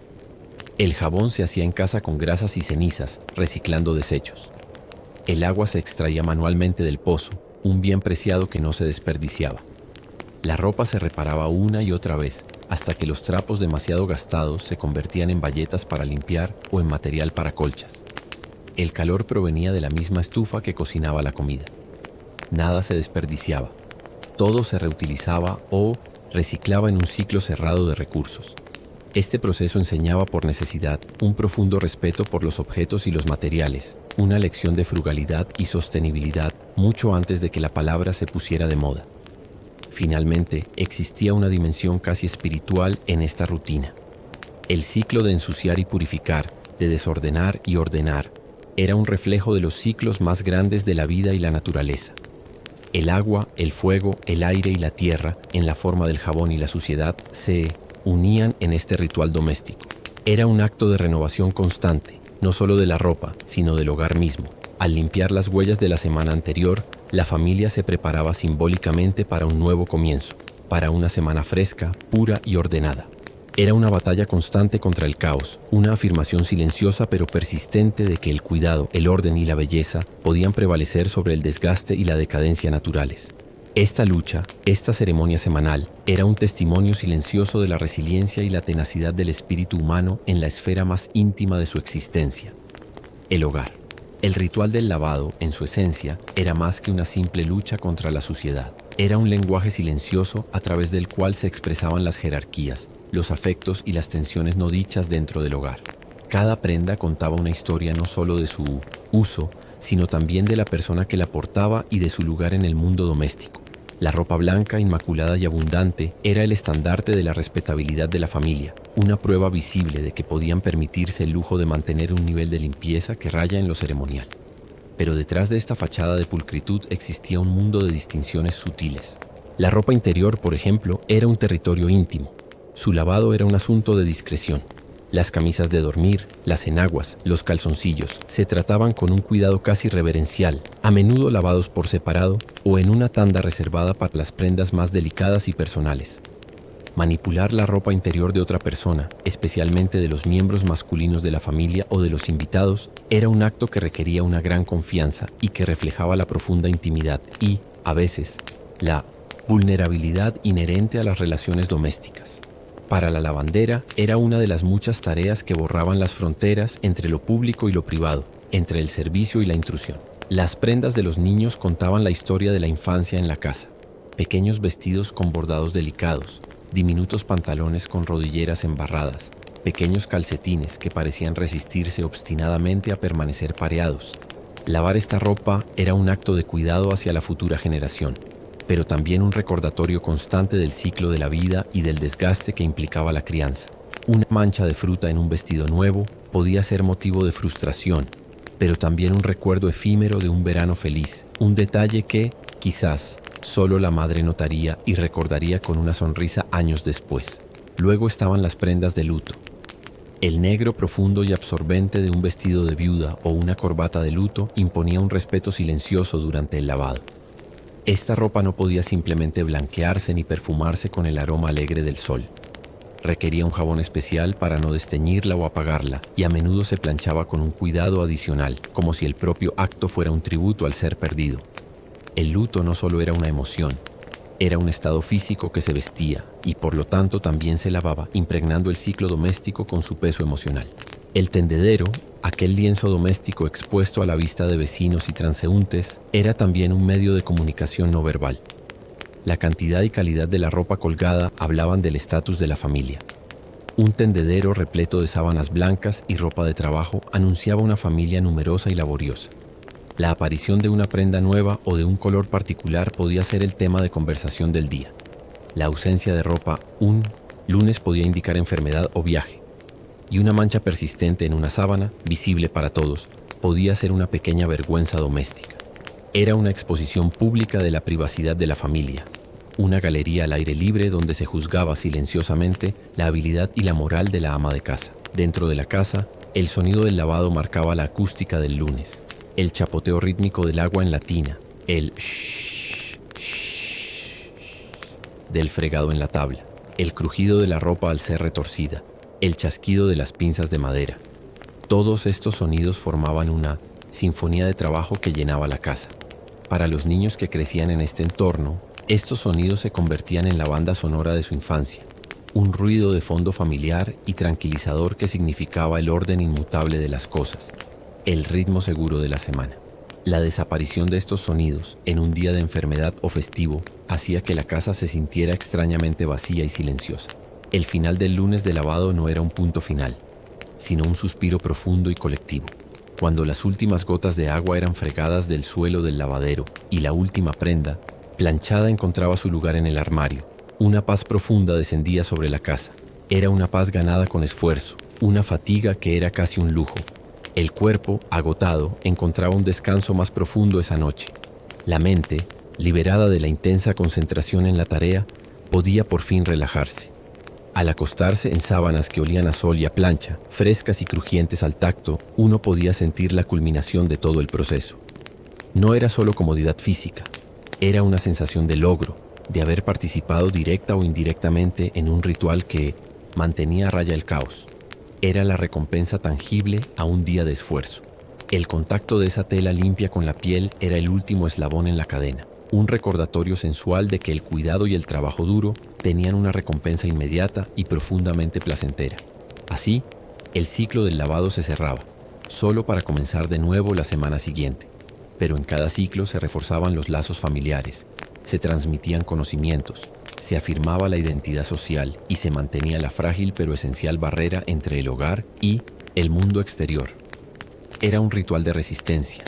El jabón se hacía en casa con grasas y cenizas, reciclando desechos. El agua se extraía manualmente del pozo, un bien preciado que no se desperdiciaba. La ropa se reparaba una y otra vez, hasta que los trapos demasiado gastados se convertían en bayetas para limpiar o en material para colchas. El calor provenía de la misma estufa que cocinaba la comida. Nada se desperdiciaba. Todo se reutilizaba o reciclaba en un ciclo cerrado de recursos. Este proceso enseñaba por necesidad un profundo respeto por los objetos y los materiales, una lección de frugalidad y sostenibilidad mucho antes de que la palabra se pusiera de moda. Finalmente, existía una dimensión casi espiritual en esta rutina. El ciclo de ensuciar y purificar, de desordenar y ordenar, era un reflejo de los ciclos más grandes de la vida y la naturaleza. El agua, el fuego, el aire y la tierra, en la forma del jabón y la suciedad, se unían en este ritual doméstico. Era un acto de renovación constante, no solo de la ropa, sino del hogar mismo. Al limpiar las huellas de la semana anterior, la familia se preparaba simbólicamente para un nuevo comienzo, para una semana fresca, pura y ordenada. Era una batalla constante contra el caos, una afirmación silenciosa pero persistente de que el cuidado, el orden y la belleza podían prevalecer sobre el desgaste y la decadencia naturales. Esta lucha, esta ceremonia semanal, era un testimonio silencioso de la resiliencia y la tenacidad del espíritu humano en la esfera más íntima de su existencia, el hogar. El ritual del lavado, en su esencia, era más que una simple lucha contra la suciedad. Era un lenguaje silencioso a través del cual se expresaban las jerarquías, los afectos y las tensiones no dichas dentro del hogar. Cada prenda contaba una historia no solo de su uso, sino también de la persona que la portaba y de su lugar en el mundo doméstico. La ropa blanca, inmaculada y abundante era el estandarte de la respetabilidad de la familia, una prueba visible de que podían permitirse el lujo de mantener un nivel de limpieza que raya en lo ceremonial. Pero detrás de esta fachada de pulcritud existía un mundo de distinciones sutiles. La ropa interior, por ejemplo, era un territorio íntimo. Su lavado era un asunto de discreción. Las camisas de dormir, las enaguas, los calzoncillos se trataban con un cuidado casi reverencial, a menudo lavados por separado o en una tanda reservada para las prendas más delicadas y personales. Manipular la ropa interior de otra persona, especialmente de los miembros masculinos de la familia o de los invitados, era un acto que requería una gran confianza y que reflejaba la profunda intimidad y, a veces, la vulnerabilidad inherente a las relaciones domésticas. Para la lavandera era una de las muchas tareas que borraban las fronteras entre lo público y lo privado, entre el servicio y la intrusión. Las prendas de los niños contaban la historia de la infancia en la casa. Pequeños vestidos con bordados delicados, diminutos pantalones con rodilleras embarradas, pequeños calcetines que parecían resistirse obstinadamente a permanecer pareados. Lavar esta ropa era un acto de cuidado hacia la futura generación, pero también un recordatorio constante del ciclo de la vida y del desgaste que implicaba la crianza. Una mancha de fruta en un vestido nuevo podía ser motivo de frustración, pero también un recuerdo efímero de un verano feliz, un detalle que, quizás, solo la madre notaría y recordaría con una sonrisa años después. Luego estaban las prendas de luto. El negro profundo y absorbente de un vestido de viuda o una corbata de luto imponía un respeto silencioso durante el lavado. Esta ropa no podía simplemente blanquearse ni perfumarse con el aroma alegre del sol. Requería un jabón especial para no desteñirla o apagarla, y a menudo se planchaba con un cuidado adicional, como si el propio acto fuera un tributo al ser perdido. El luto no solo era una emoción, era un estado físico que se vestía, y por lo tanto también se lavaba, impregnando el ciclo doméstico con su peso emocional. El tendedero, aquel lienzo doméstico expuesto a la vista de vecinos y transeúntes, era también un medio de comunicación no verbal. La cantidad y calidad de la ropa colgada hablaban del estatus de la familia. Un tendedero repleto de sábanas blancas y ropa de trabajo anunciaba una familia numerosa y laboriosa. La aparición de una prenda nueva o de un color particular podía ser el tema de conversación del día. La ausencia de ropa un lunes podía indicar enfermedad o viaje. Y una mancha persistente en una sábana, visible para todos, podía ser una pequeña vergüenza doméstica. Era una exposición pública de la privacidad de la familia, una galería al aire libre donde se juzgaba silenciosamente la habilidad y la moral de la ama de casa. Dentro de la casa, el sonido del lavado marcaba la acústica del lunes, el chapoteo rítmico del agua en la tina, el shhh, shhh del fregado en la tabla, el crujido de la ropa al ser retorcida, el chasquido de las pinzas de madera. Todos estos sonidos formaban una sinfonía de trabajo que llenaba la casa. Para los niños que crecían en este entorno, estos sonidos se convertían en la banda sonora de su infancia, un ruido de fondo familiar y tranquilizador que significaba el orden inmutable de las cosas, el ritmo seguro de la semana. La desaparición de estos sonidos en un día de enfermedad o festivo hacía que la casa se sintiera extrañamente vacía y silenciosa. El final del lunes de lavado no era un punto final, sino un suspiro profundo y colectivo. Cuando las últimas gotas de agua eran fregadas del suelo del lavadero y la última prenda, planchada, encontraba su lugar en el armario, una paz profunda descendía sobre la casa. Era una paz ganada con esfuerzo, una fatiga que era casi un lujo. El cuerpo, agotado, encontraba un descanso más profundo esa noche. La mente, liberada de la intensa concentración en la tarea, podía por fin relajarse. Al acostarse en sábanas que olían a sol y a plancha, frescas y crujientes al tacto, uno podía sentir la culminación de todo el proceso. No era solo comodidad física, era una sensación de logro, de haber participado directa o indirectamente en un ritual que mantenía a raya el caos. Era la recompensa tangible a un día de esfuerzo. El contacto de esa tela limpia con la piel era el último eslabón en la cadena, un recordatorio sensual de que el cuidado y el trabajo duro tenían una recompensa inmediata y profundamente placentera. Así, el ciclo del lavado se cerraba, solo para comenzar de nuevo la semana siguiente. Pero en cada ciclo se reforzaban los lazos familiares, se transmitían conocimientos, se afirmaba la identidad social y se mantenía la frágil pero esencial barrera entre el hogar y el mundo exterior. Era un ritual de resistencia,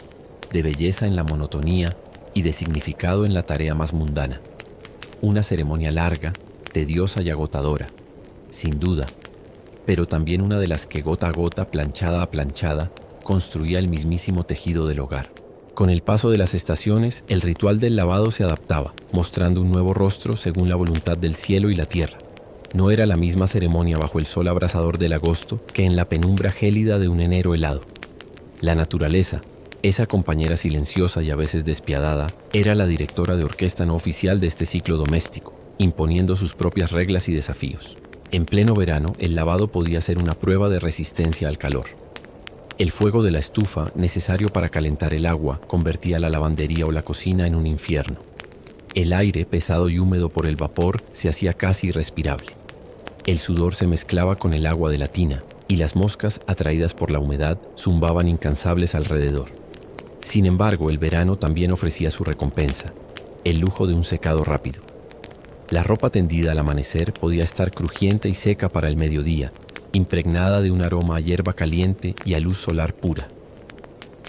de belleza en la monotonía y de significado en la tarea más mundana. Una ceremonia larga, tediosa y agotadora, sin duda, pero también una de las que gota a gota, planchada a planchada, construía el mismísimo tejido del hogar. Con el paso de las estaciones, el ritual del lavado se adaptaba, mostrando un nuevo rostro según la voluntad del cielo y la tierra. No era la misma ceremonia bajo el sol abrasador del agosto que en la penumbra gélida de un enero helado. La naturaleza, esa compañera silenciosa y a veces despiadada, era la directora de orquesta no oficial de este ciclo doméstico, imponiendo sus propias reglas y desafíos. En pleno verano, el lavado podía ser una prueba de resistencia al calor. El fuego de la estufa, necesario para calentar el agua, convertía la lavandería o la cocina en un infierno. El aire, pesado y húmedo por el vapor, se hacía casi irrespirable. El sudor se mezclaba con el agua de la tina, y las moscas, atraídas por la humedad, zumbaban incansables alrededor. Sin embargo, el verano también ofrecía su recompensa, el lujo de un secado rápido. La ropa tendida al amanecer podía estar crujiente y seca para el mediodía, impregnada de un aroma a hierba caliente y a luz solar pura.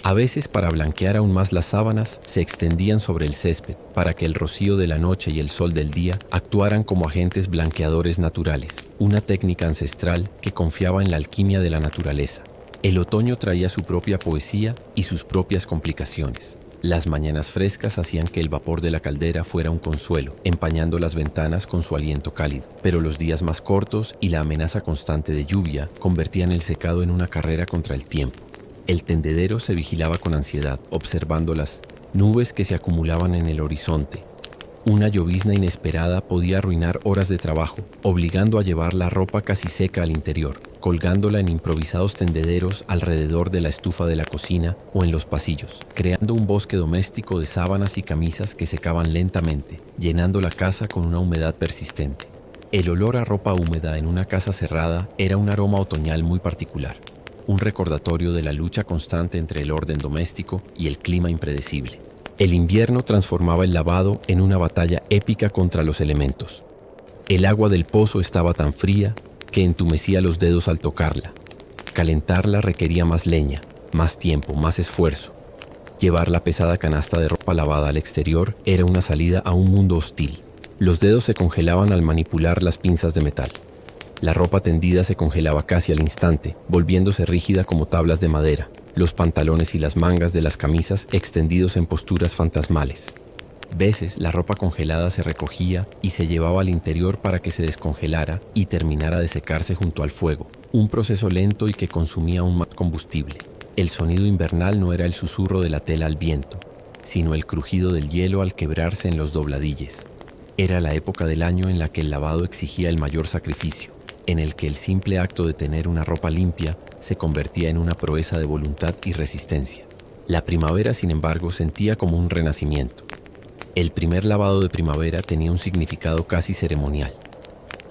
A veces, para blanquear aún más las sábanas, se extendían sobre el césped para que el rocío de la noche y el sol del día actuaran como agentes blanqueadores naturales, una técnica ancestral que confiaba en la alquimia de la naturaleza. El otoño traía su propia poesía y sus propias complicaciones. Las mañanas frescas hacían que el vapor de la caldera fuera un consuelo, empañando las ventanas con su aliento cálido. Pero los días más cortos y la amenaza constante de lluvia convertían el secado en una carrera contra el tiempo. El tendedero se vigilaba con ansiedad, observando las nubes que se acumulaban en el horizonte. Una llovizna inesperada podía arruinar horas de trabajo, obligando a llevar la ropa casi seca al interior, colgándola en improvisados tendederos alrededor de la estufa de la cocina o en los pasillos, creando un bosque doméstico de sábanas y camisas que secaban lentamente, llenando la casa con una humedad persistente. El olor a ropa húmeda en una casa cerrada era un aroma otoñal muy particular, un recordatorio de la lucha constante entre el orden doméstico y el clima impredecible. El invierno transformaba el lavado en una batalla épica contra los elementos. El agua del pozo estaba tan fría que entumecía los dedos al tocarla. Calentarla requería más leña, más tiempo, más esfuerzo. Llevar la pesada canasta de ropa lavada al exterior era una salida a un mundo hostil. Los dedos se congelaban al manipular las pinzas de metal. La ropa tendida se congelaba casi al instante, volviéndose rígida como tablas de madera. Los pantalones y las mangas de las camisas extendidos en posturas fantasmales. Veces la ropa congelada se recogía y se llevaba al interior para que se descongelara y terminara de secarse junto al fuego, un proceso lento y que consumía aún más combustible. El sonido invernal no era el susurro de la tela al viento, sino el crujido del hielo al quebrarse en los dobladilles. Era la época del año en la que el lavado exigía el mayor sacrificio, en el que el simple acto de tener una ropa limpia se convertía en una proeza de voluntad y resistencia. La primavera, sin embargo, sentía como un renacimiento. El primer lavado de primavera tenía un significado casi ceremonial.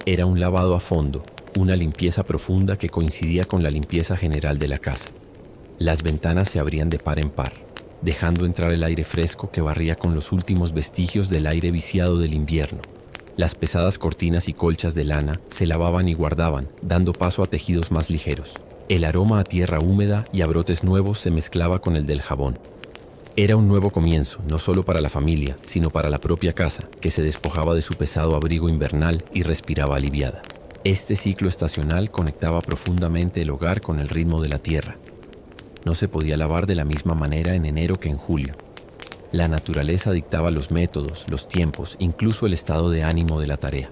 Era un lavado a fondo, una limpieza profunda que coincidía con la limpieza general de la casa. Las ventanas se abrían de par en par, dejando entrar el aire fresco que barría con los últimos vestigios del aire viciado del invierno. Las pesadas cortinas y colchas de lana se lavaban y guardaban, dando paso a tejidos más ligeros. El aroma a tierra húmeda y a brotes nuevos se mezclaba con el del jabón. Era un nuevo comienzo, no solo para la familia, sino para la propia casa, que se despojaba de su pesado abrigo invernal y respiraba aliviada. Este ciclo estacional conectaba profundamente el hogar con el ritmo de la tierra. No se podía lavar de la misma manera en enero que en julio. La naturaleza dictaba los métodos, los tiempos, incluso el estado de ánimo de la tarea.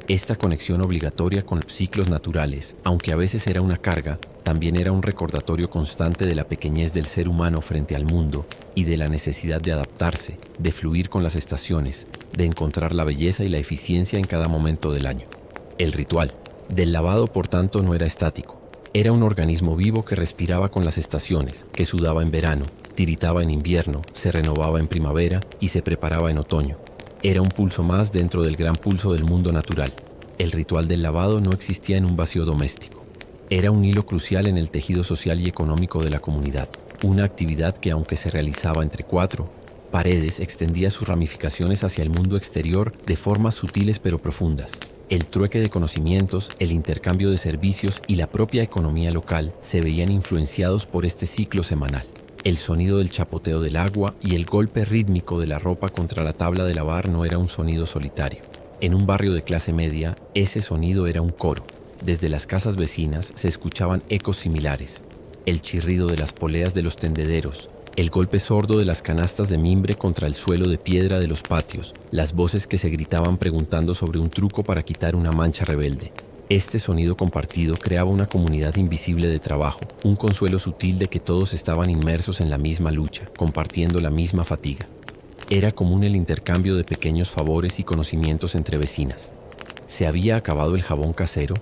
Esta conexión obligatoria con los ciclos naturales, aunque a veces era una carga, también era un recordatorio constante de la pequeñez del ser humano frente al mundo y de la necesidad de adaptarse, de fluir con las estaciones, de encontrar la belleza y la eficiencia en cada momento del año. El ritual del lavado, por tanto, no era estático. Era un organismo vivo que respiraba con las estaciones, que sudaba en verano, tiritaba en invierno, se renovaba en primavera y se preparaba en otoño. Era un pulso más dentro del gran pulso del mundo natural. El ritual del lavado no existía en un vacío doméstico. Era un hilo crucial en el tejido social y económico de la comunidad. Una actividad que, aunque se realizaba entre cuatro paredes, extendía sus ramificaciones hacia el mundo exterior de formas sutiles pero profundas. El trueque de conocimientos, el intercambio de servicios y la propia economía local se veían influenciados por este ciclo semanal. El sonido del chapoteo del agua y el golpe rítmico de la ropa contra la tabla de lavar no era un sonido solitario. En un barrio de clase media, ese sonido era un coro. Desde las casas vecinas se escuchaban ecos similares. El chirrido de las poleas de los tendederos, el golpe sordo de las canastas de mimbre contra el suelo de piedra de los patios, las voces que se gritaban preguntando sobre un truco para quitar una mancha rebelde. Este sonido compartido creaba una comunidad invisible de trabajo, un consuelo sutil de que todos estaban inmersos en la misma lucha, compartiendo la misma fatiga. Era común el intercambio de pequeños favores y conocimientos entre vecinas. ¿Se había acabado el jabón casero?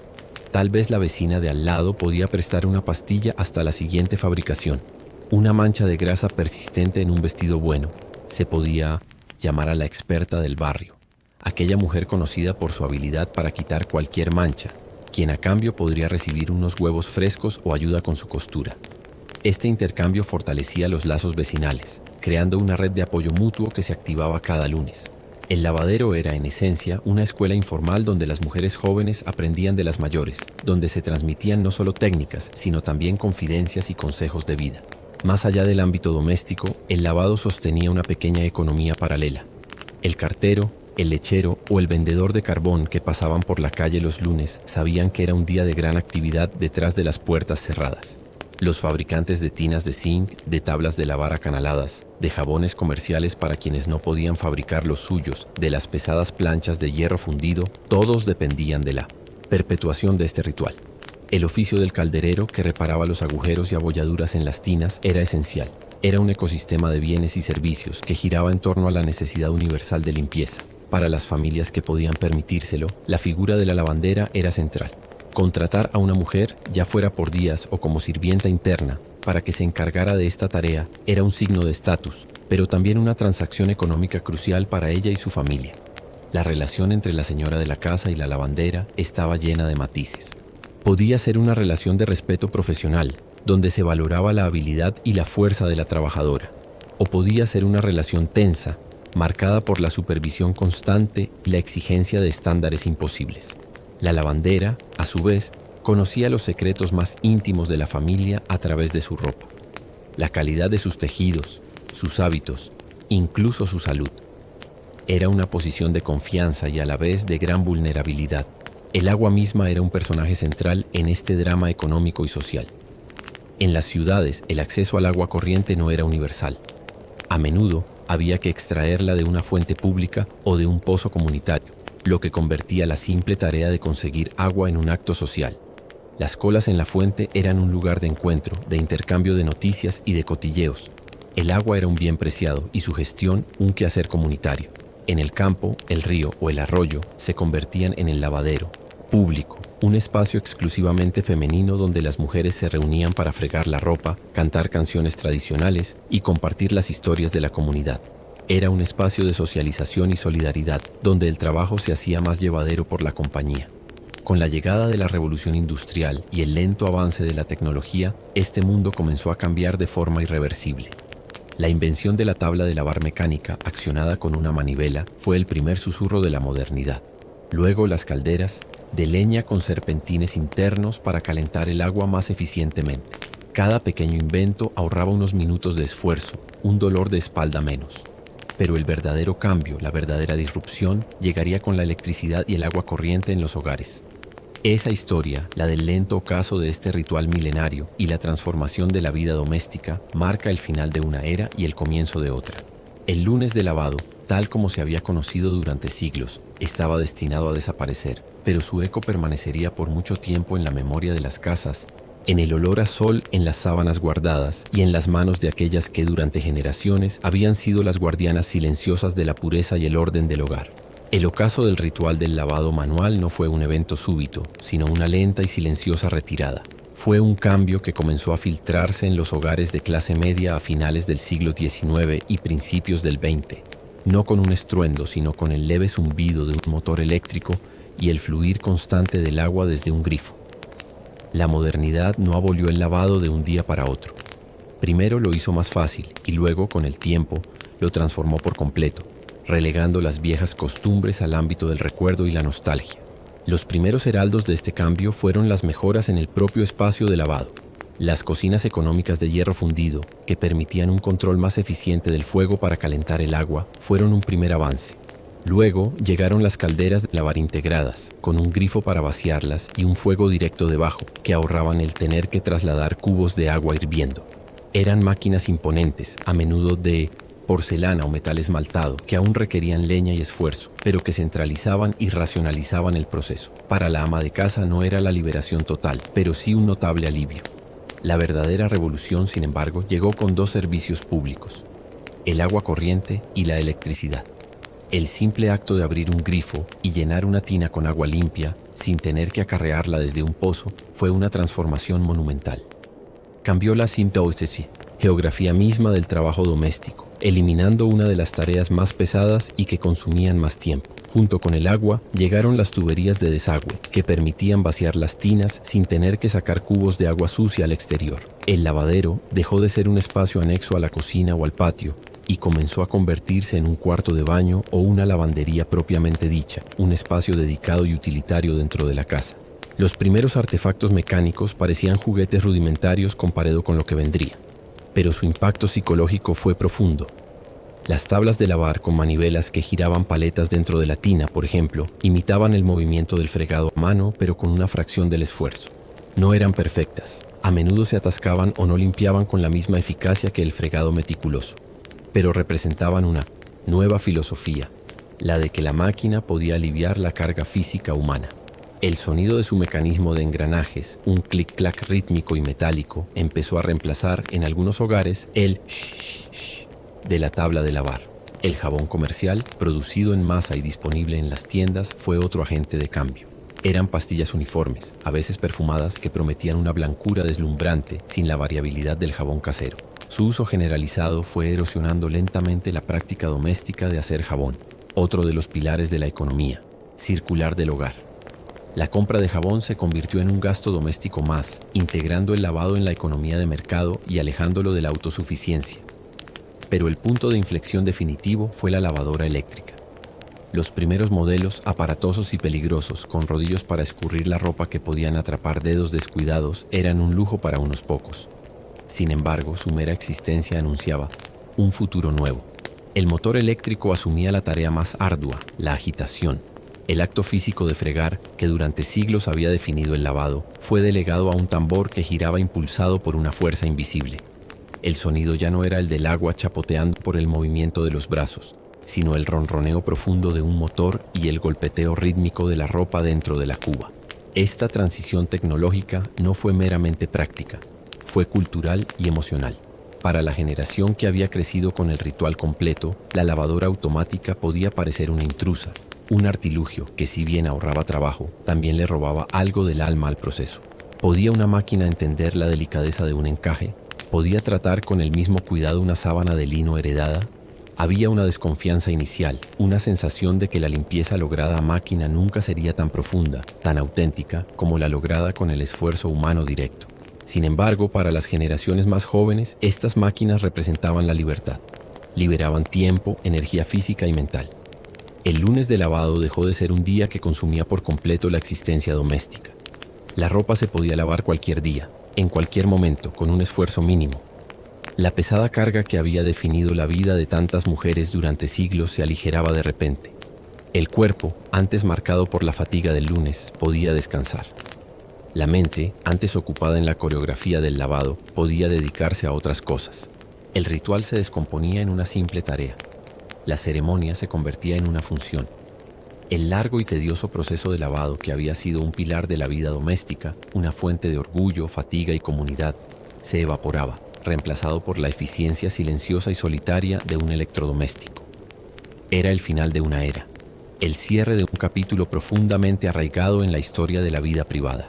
Tal vez la vecina de al lado podía prestar una pastilla hasta la siguiente fabricación. Una mancha de grasa persistente en un vestido bueno. Se podía llamar a la experta del barrio, aquella mujer conocida por su habilidad para quitar cualquier mancha, quien a cambio podría recibir unos huevos frescos o ayuda con su costura. Este intercambio fortalecía los lazos vecinales, creando una red de apoyo mutuo que se activaba cada lunes. El lavadero era, en esencia, una escuela informal donde las mujeres jóvenes aprendían de las mayores, donde se transmitían no solo técnicas, sino también confidencias y consejos de vida. Más allá del ámbito doméstico, el lavado sostenía una pequeña economía paralela. El cartero, el lechero o el vendedor de carbón que pasaban por la calle los lunes sabían que era un día de gran actividad detrás de las puertas cerradas. Los fabricantes de tinas de zinc, de tablas de lavar acanaladas, de jabones comerciales para quienes no podían fabricar los suyos, de las pesadas planchas de hierro fundido, todos dependían de la perpetuación de este ritual. El oficio del calderero, que reparaba los agujeros y abolladuras en las tinas, era esencial. Era un ecosistema de bienes y servicios que giraba en torno a la necesidad universal de limpieza. Para las familias que podían permitírselo, la figura de la lavandera era central. Contratar a una mujer, ya fuera por días o como sirvienta interna, para que se encargara de esta tarea era un signo de estatus, pero también una transacción económica crucial para ella y su familia. La relación entre la señora de la casa y la lavandera estaba llena de matices. Podía ser una relación de respeto profesional, donde se valoraba la habilidad y la fuerza de la trabajadora, o podía ser una relación tensa, marcada por la supervisión constante y la exigencia de estándares imposibles. La lavandera, a su vez, conocía los secretos más íntimos de la familia a través de su ropa, la calidad de sus tejidos, sus hábitos, incluso su salud. Era una posición de confianza y a la vez de gran vulnerabilidad. El agua misma era un personaje central en este drama económico y social. En las ciudades, el acceso al agua corriente no era universal. A menudo, había que extraerla de una fuente pública o de un pozo comunitario, lo que convertía la simple tarea de conseguir agua en un acto social. Las colas en la fuente eran un lugar de encuentro, de intercambio de noticias y de cotilleos. El agua era un bien preciado y su gestión un quehacer comunitario. En el campo, el río o el arroyo se convertían en el lavadero, público, un espacio exclusivamente femenino donde las mujeres se reunían para fregar la ropa, cantar canciones tradicionales y compartir las historias de la comunidad. Era un espacio de socialización y solidaridad, donde el trabajo se hacía más llevadero por la compañía. Con la llegada de la revolución industrial y el lento avance de la tecnología, este mundo comenzó a cambiar de forma irreversible. La invención de la tabla de lavar mecánica, accionada con una manivela, fue el primer susurro de la modernidad. Luego las calderas, de leña con serpentines internos para calentar el agua más eficientemente. Cada pequeño invento ahorraba unos minutos de esfuerzo, un dolor de espalda menos. Pero el verdadero cambio, la verdadera disrupción, llegaría con la electricidad y el agua corriente en los hogares. Esa historia, la del lento ocaso de este ritual milenario y la transformación de la vida doméstica, marca el final de una era y el comienzo de otra. El lunes de lavado, tal como se había conocido durante siglos, estaba destinado a desaparecer, pero su eco permanecería por mucho tiempo en la memoria de las casas, en el olor a sol en las sábanas guardadas y en las manos de aquellas que durante generaciones habían sido las guardianas silenciosas de la pureza y el orden del hogar. El ocaso del ritual del lavado manual no fue un evento súbito, sino una lenta y silenciosa retirada. Fue un cambio que comenzó a filtrarse en los hogares de clase media a finales del siglo XIX y principios del XX, no con un estruendo, sino con el leve zumbido de un motor eléctrico y el fluir constante del agua desde un grifo. La modernidad no abolió el lavado de un día para otro. Primero lo hizo más fácil y luego, con el tiempo, lo transformó por completo, relegando las viejas costumbres al ámbito del recuerdo y la nostalgia. Los primeros heraldos de este cambio fueron las mejoras en el propio espacio de lavado. Las cocinas económicas de hierro fundido, que permitían un control más eficiente del fuego para calentar el agua, fueron un primer avance. Luego llegaron las calderas de lavar integradas, con un grifo para vaciarlas y un fuego directo debajo, que ahorraban el tener que trasladar cubos de agua hirviendo. Eran máquinas imponentes, a menudo de porcelana o metal esmaltado, que aún requerían leña y esfuerzo, pero que centralizaban y racionalizaban el proceso. Para la ama de casa no era la liberación total, pero sí un notable alivio. La verdadera revolución, sin embargo, llegó con dos servicios públicos: el agua corriente y la electricidad. El simple acto de abrir un grifo y llenar una tina con agua limpia, sin tener que acarrearla desde un pozo, fue una transformación monumental. Cambió la geografía misma del trabajo doméstico, eliminando una de las tareas más pesadas y que consumían más tiempo. Junto con el agua, llegaron las tuberías de desagüe, que permitían vaciar las tinas sin tener que sacar cubos de agua sucia al exterior. El lavadero dejó de ser un espacio anexo a la cocina o al patio, y comenzó a convertirse en un cuarto de baño o una lavandería propiamente dicha, un espacio dedicado y utilitario dentro de la casa. Los primeros artefactos mecánicos parecían juguetes rudimentarios comparado con lo que vendría, pero su impacto psicológico fue profundo. Las tablas de lavar con manivelas que giraban paletas dentro de la tina, por ejemplo, imitaban el movimiento del fregado a mano, pero con una fracción del esfuerzo. No eran perfectas, a menudo se atascaban o no limpiaban con la misma eficacia que el fregado meticuloso, pero representaban una nueva filosofía, la de que la máquina podía aliviar la carga física humana. El sonido de su mecanismo de engranajes, un clic-clac rítmico y metálico, empezó a reemplazar en algunos hogares el shh de la tabla de lavar. El jabón comercial, producido en masa y disponible en las tiendas, fue otro agente de cambio. Eran pastillas uniformes, a veces perfumadas, que prometían una blancura deslumbrante sin la variabilidad del jabón casero. Su uso generalizado fue erosionando lentamente la práctica doméstica de hacer jabón, otro de los pilares de la economía circular del hogar. La compra de jabón se convirtió en un gasto doméstico más, integrando el lavado en la economía de mercado y alejándolo de la autosuficiencia. Pero el punto de inflexión definitivo fue la lavadora eléctrica. Los primeros modelos, aparatosos y peligrosos, con rodillos para escurrir la ropa que podían atrapar dedos descuidados, eran un lujo para unos pocos. Sin embargo, su mera existencia anunciaba un futuro nuevo. El motor eléctrico asumía la tarea más ardua, la agitación. El acto físico de fregar, que durante siglos había definido el lavado, fue delegado a un tambor que giraba impulsado por una fuerza invisible. El sonido ya no era el del agua chapoteando por el movimiento de los brazos, sino el ronroneo profundo de un motor y el golpeteo rítmico de la ropa dentro de la cuba. Esta transición tecnológica no fue meramente práctica, fue cultural y emocional. Para la generación que había crecido con el ritual completo, la lavadora automática podía parecer una intrusa, Un artilugio que, si bien ahorraba trabajo, también le robaba algo del alma al proceso. ¿Podía una máquina entender la delicadeza de un encaje? ¿Podía tratar con el mismo cuidado una sábana de lino heredada? Había una desconfianza inicial, una sensación de que la limpieza lograda a máquina nunca sería tan profunda, tan auténtica, como la lograda con el esfuerzo humano directo. Sin embargo, para las generaciones más jóvenes, estas máquinas representaban la libertad. Liberaban tiempo, energía física y mental. El lunes de lavado dejó de ser un día que consumía por completo la existencia doméstica. La ropa se podía lavar cualquier día, en cualquier momento, con un esfuerzo mínimo. La pesada carga que había definido la vida de tantas mujeres durante siglos se aligeraba de repente. El cuerpo, antes marcado por la fatiga del lunes, podía descansar. La mente, antes ocupada en la coreografía del lavado, podía dedicarse a otras cosas. El ritual se descomponía en una simple tarea. La ceremonia se convertía en una función. El largo y tedioso proceso de lavado, que había sido un pilar de la vida doméstica, una fuente de orgullo, fatiga y comunidad, se evaporaba, reemplazado por la eficiencia silenciosa y solitaria de un electrodoméstico. Era el final de una era, el cierre de un capítulo profundamente arraigado en la historia de la vida privada.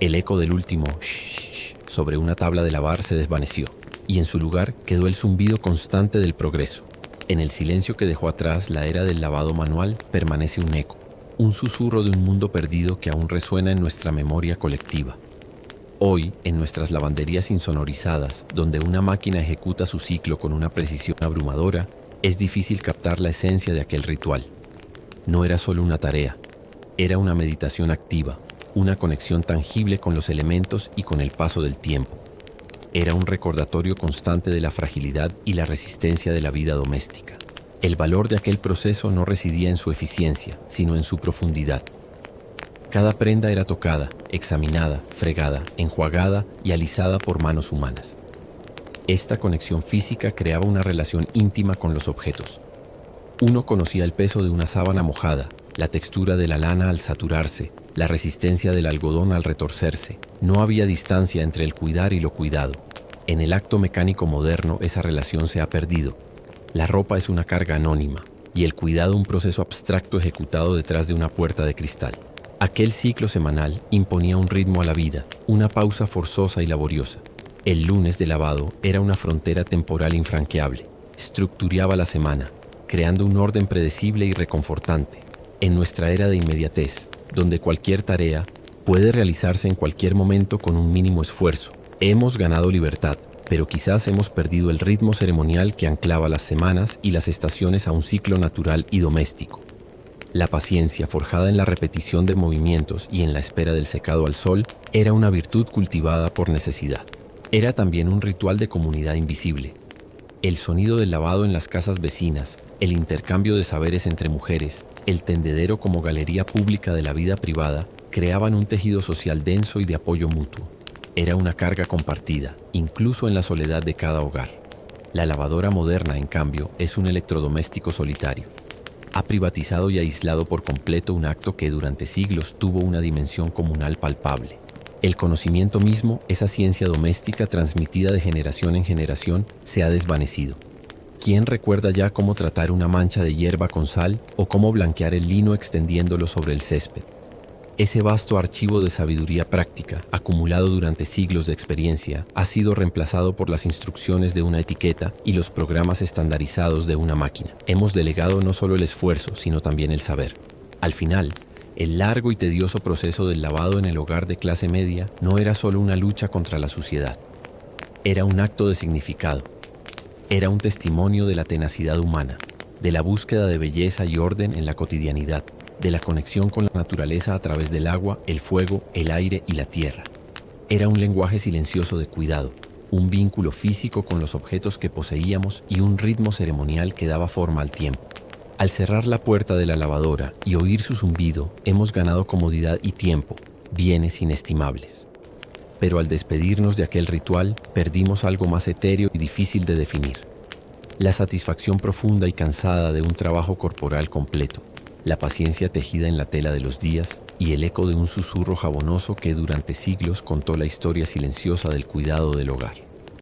El eco del último shh sobre una tabla de lavar se desvaneció, y en su lugar quedó el zumbido constante del progreso. En el silencio que dejó atrás la era del lavado manual permanece un eco, un susurro de un mundo perdido que aún resuena en nuestra memoria colectiva. Hoy, en nuestras lavanderías insonorizadas, donde una máquina ejecuta su ciclo con una precisión abrumadora, es difícil captar la esencia de aquel ritual. No era solo una tarea, era una meditación activa, una conexión tangible con los elementos y con el paso del tiempo. Era un recordatorio constante de la fragilidad y la resistencia de la vida doméstica. El valor de aquel proceso no residía en su eficiencia, sino en su profundidad. Cada prenda era tocada, examinada, fregada, enjuagada y alisada por manos humanas. Esta conexión física creaba una relación íntima con los objetos. Uno conocía el peso de una sábana mojada, la textura de la lana al saturarse, la resistencia del algodón al retorcerse. No había distancia entre el cuidar y lo cuidado. En el acto mecánico moderno esa relación se ha perdido. La ropa es una carga anónima y el cuidado un proceso abstracto ejecutado detrás de una puerta de cristal. Aquel ciclo semanal imponía un ritmo a la vida, una pausa forzosa y laboriosa. El lunes de lavado era una frontera temporal infranqueable. Estructuraba la semana, creando un orden predecible y reconfortante. En nuestra era de inmediatez, donde cualquier tarea puede realizarse en cualquier momento con un mínimo esfuerzo, hemos ganado libertad, pero quizás hemos perdido el ritmo ceremonial que anclaba las semanas y las estaciones a un ciclo natural y doméstico. La paciencia, forjada en la repetición de movimientos y en la espera del secado al sol, era una virtud cultivada por necesidad. Era también un ritual de comunidad invisible. El sonido del lavado en las casas vecinas, el intercambio de saberes entre mujeres, el tendedero como galería pública de la vida privada, creaban un tejido social denso y de apoyo mutuo. Era una carga compartida, incluso en la soledad de cada hogar. La lavadora moderna, en cambio, es un electrodoméstico solitario. Ha privatizado y aislado por completo un acto que durante siglos tuvo una dimensión comunal palpable. El conocimiento mismo, esa ciencia doméstica transmitida de generación en generación, se ha desvanecido. ¿Quién recuerda ya cómo tratar una mancha de hierba con sal o cómo blanquear el lino extendiéndolo sobre el césped? Ese vasto archivo de sabiduría práctica, acumulado durante siglos de experiencia, ha sido reemplazado por las instrucciones de una etiqueta y los programas estandarizados de una máquina. Hemos delegado no solo el esfuerzo, sino también el saber. Al final, el largo y tedioso proceso del lavado en el hogar de clase media no era solo una lucha contra la suciedad. Era un acto de significado. Era un testimonio de la tenacidad humana, de la búsqueda de belleza y orden en la cotidianidad, de la conexión con la naturaleza a través del agua, el fuego, el aire y la tierra. Era un lenguaje silencioso de cuidado, un vínculo físico con los objetos que poseíamos y un ritmo ceremonial que daba forma al tiempo. Al cerrar la puerta de la lavadora y oír su zumbido, hemos ganado comodidad y tiempo, bienes inestimables. Pero al despedirnos de aquel ritual, perdimos algo más etéreo y difícil de definir. La satisfacción profunda y cansada de un trabajo corporal completo, la paciencia tejida en la tela de los días y el eco de un susurro jabonoso que durante siglos contó la historia silenciosa del cuidado del hogar.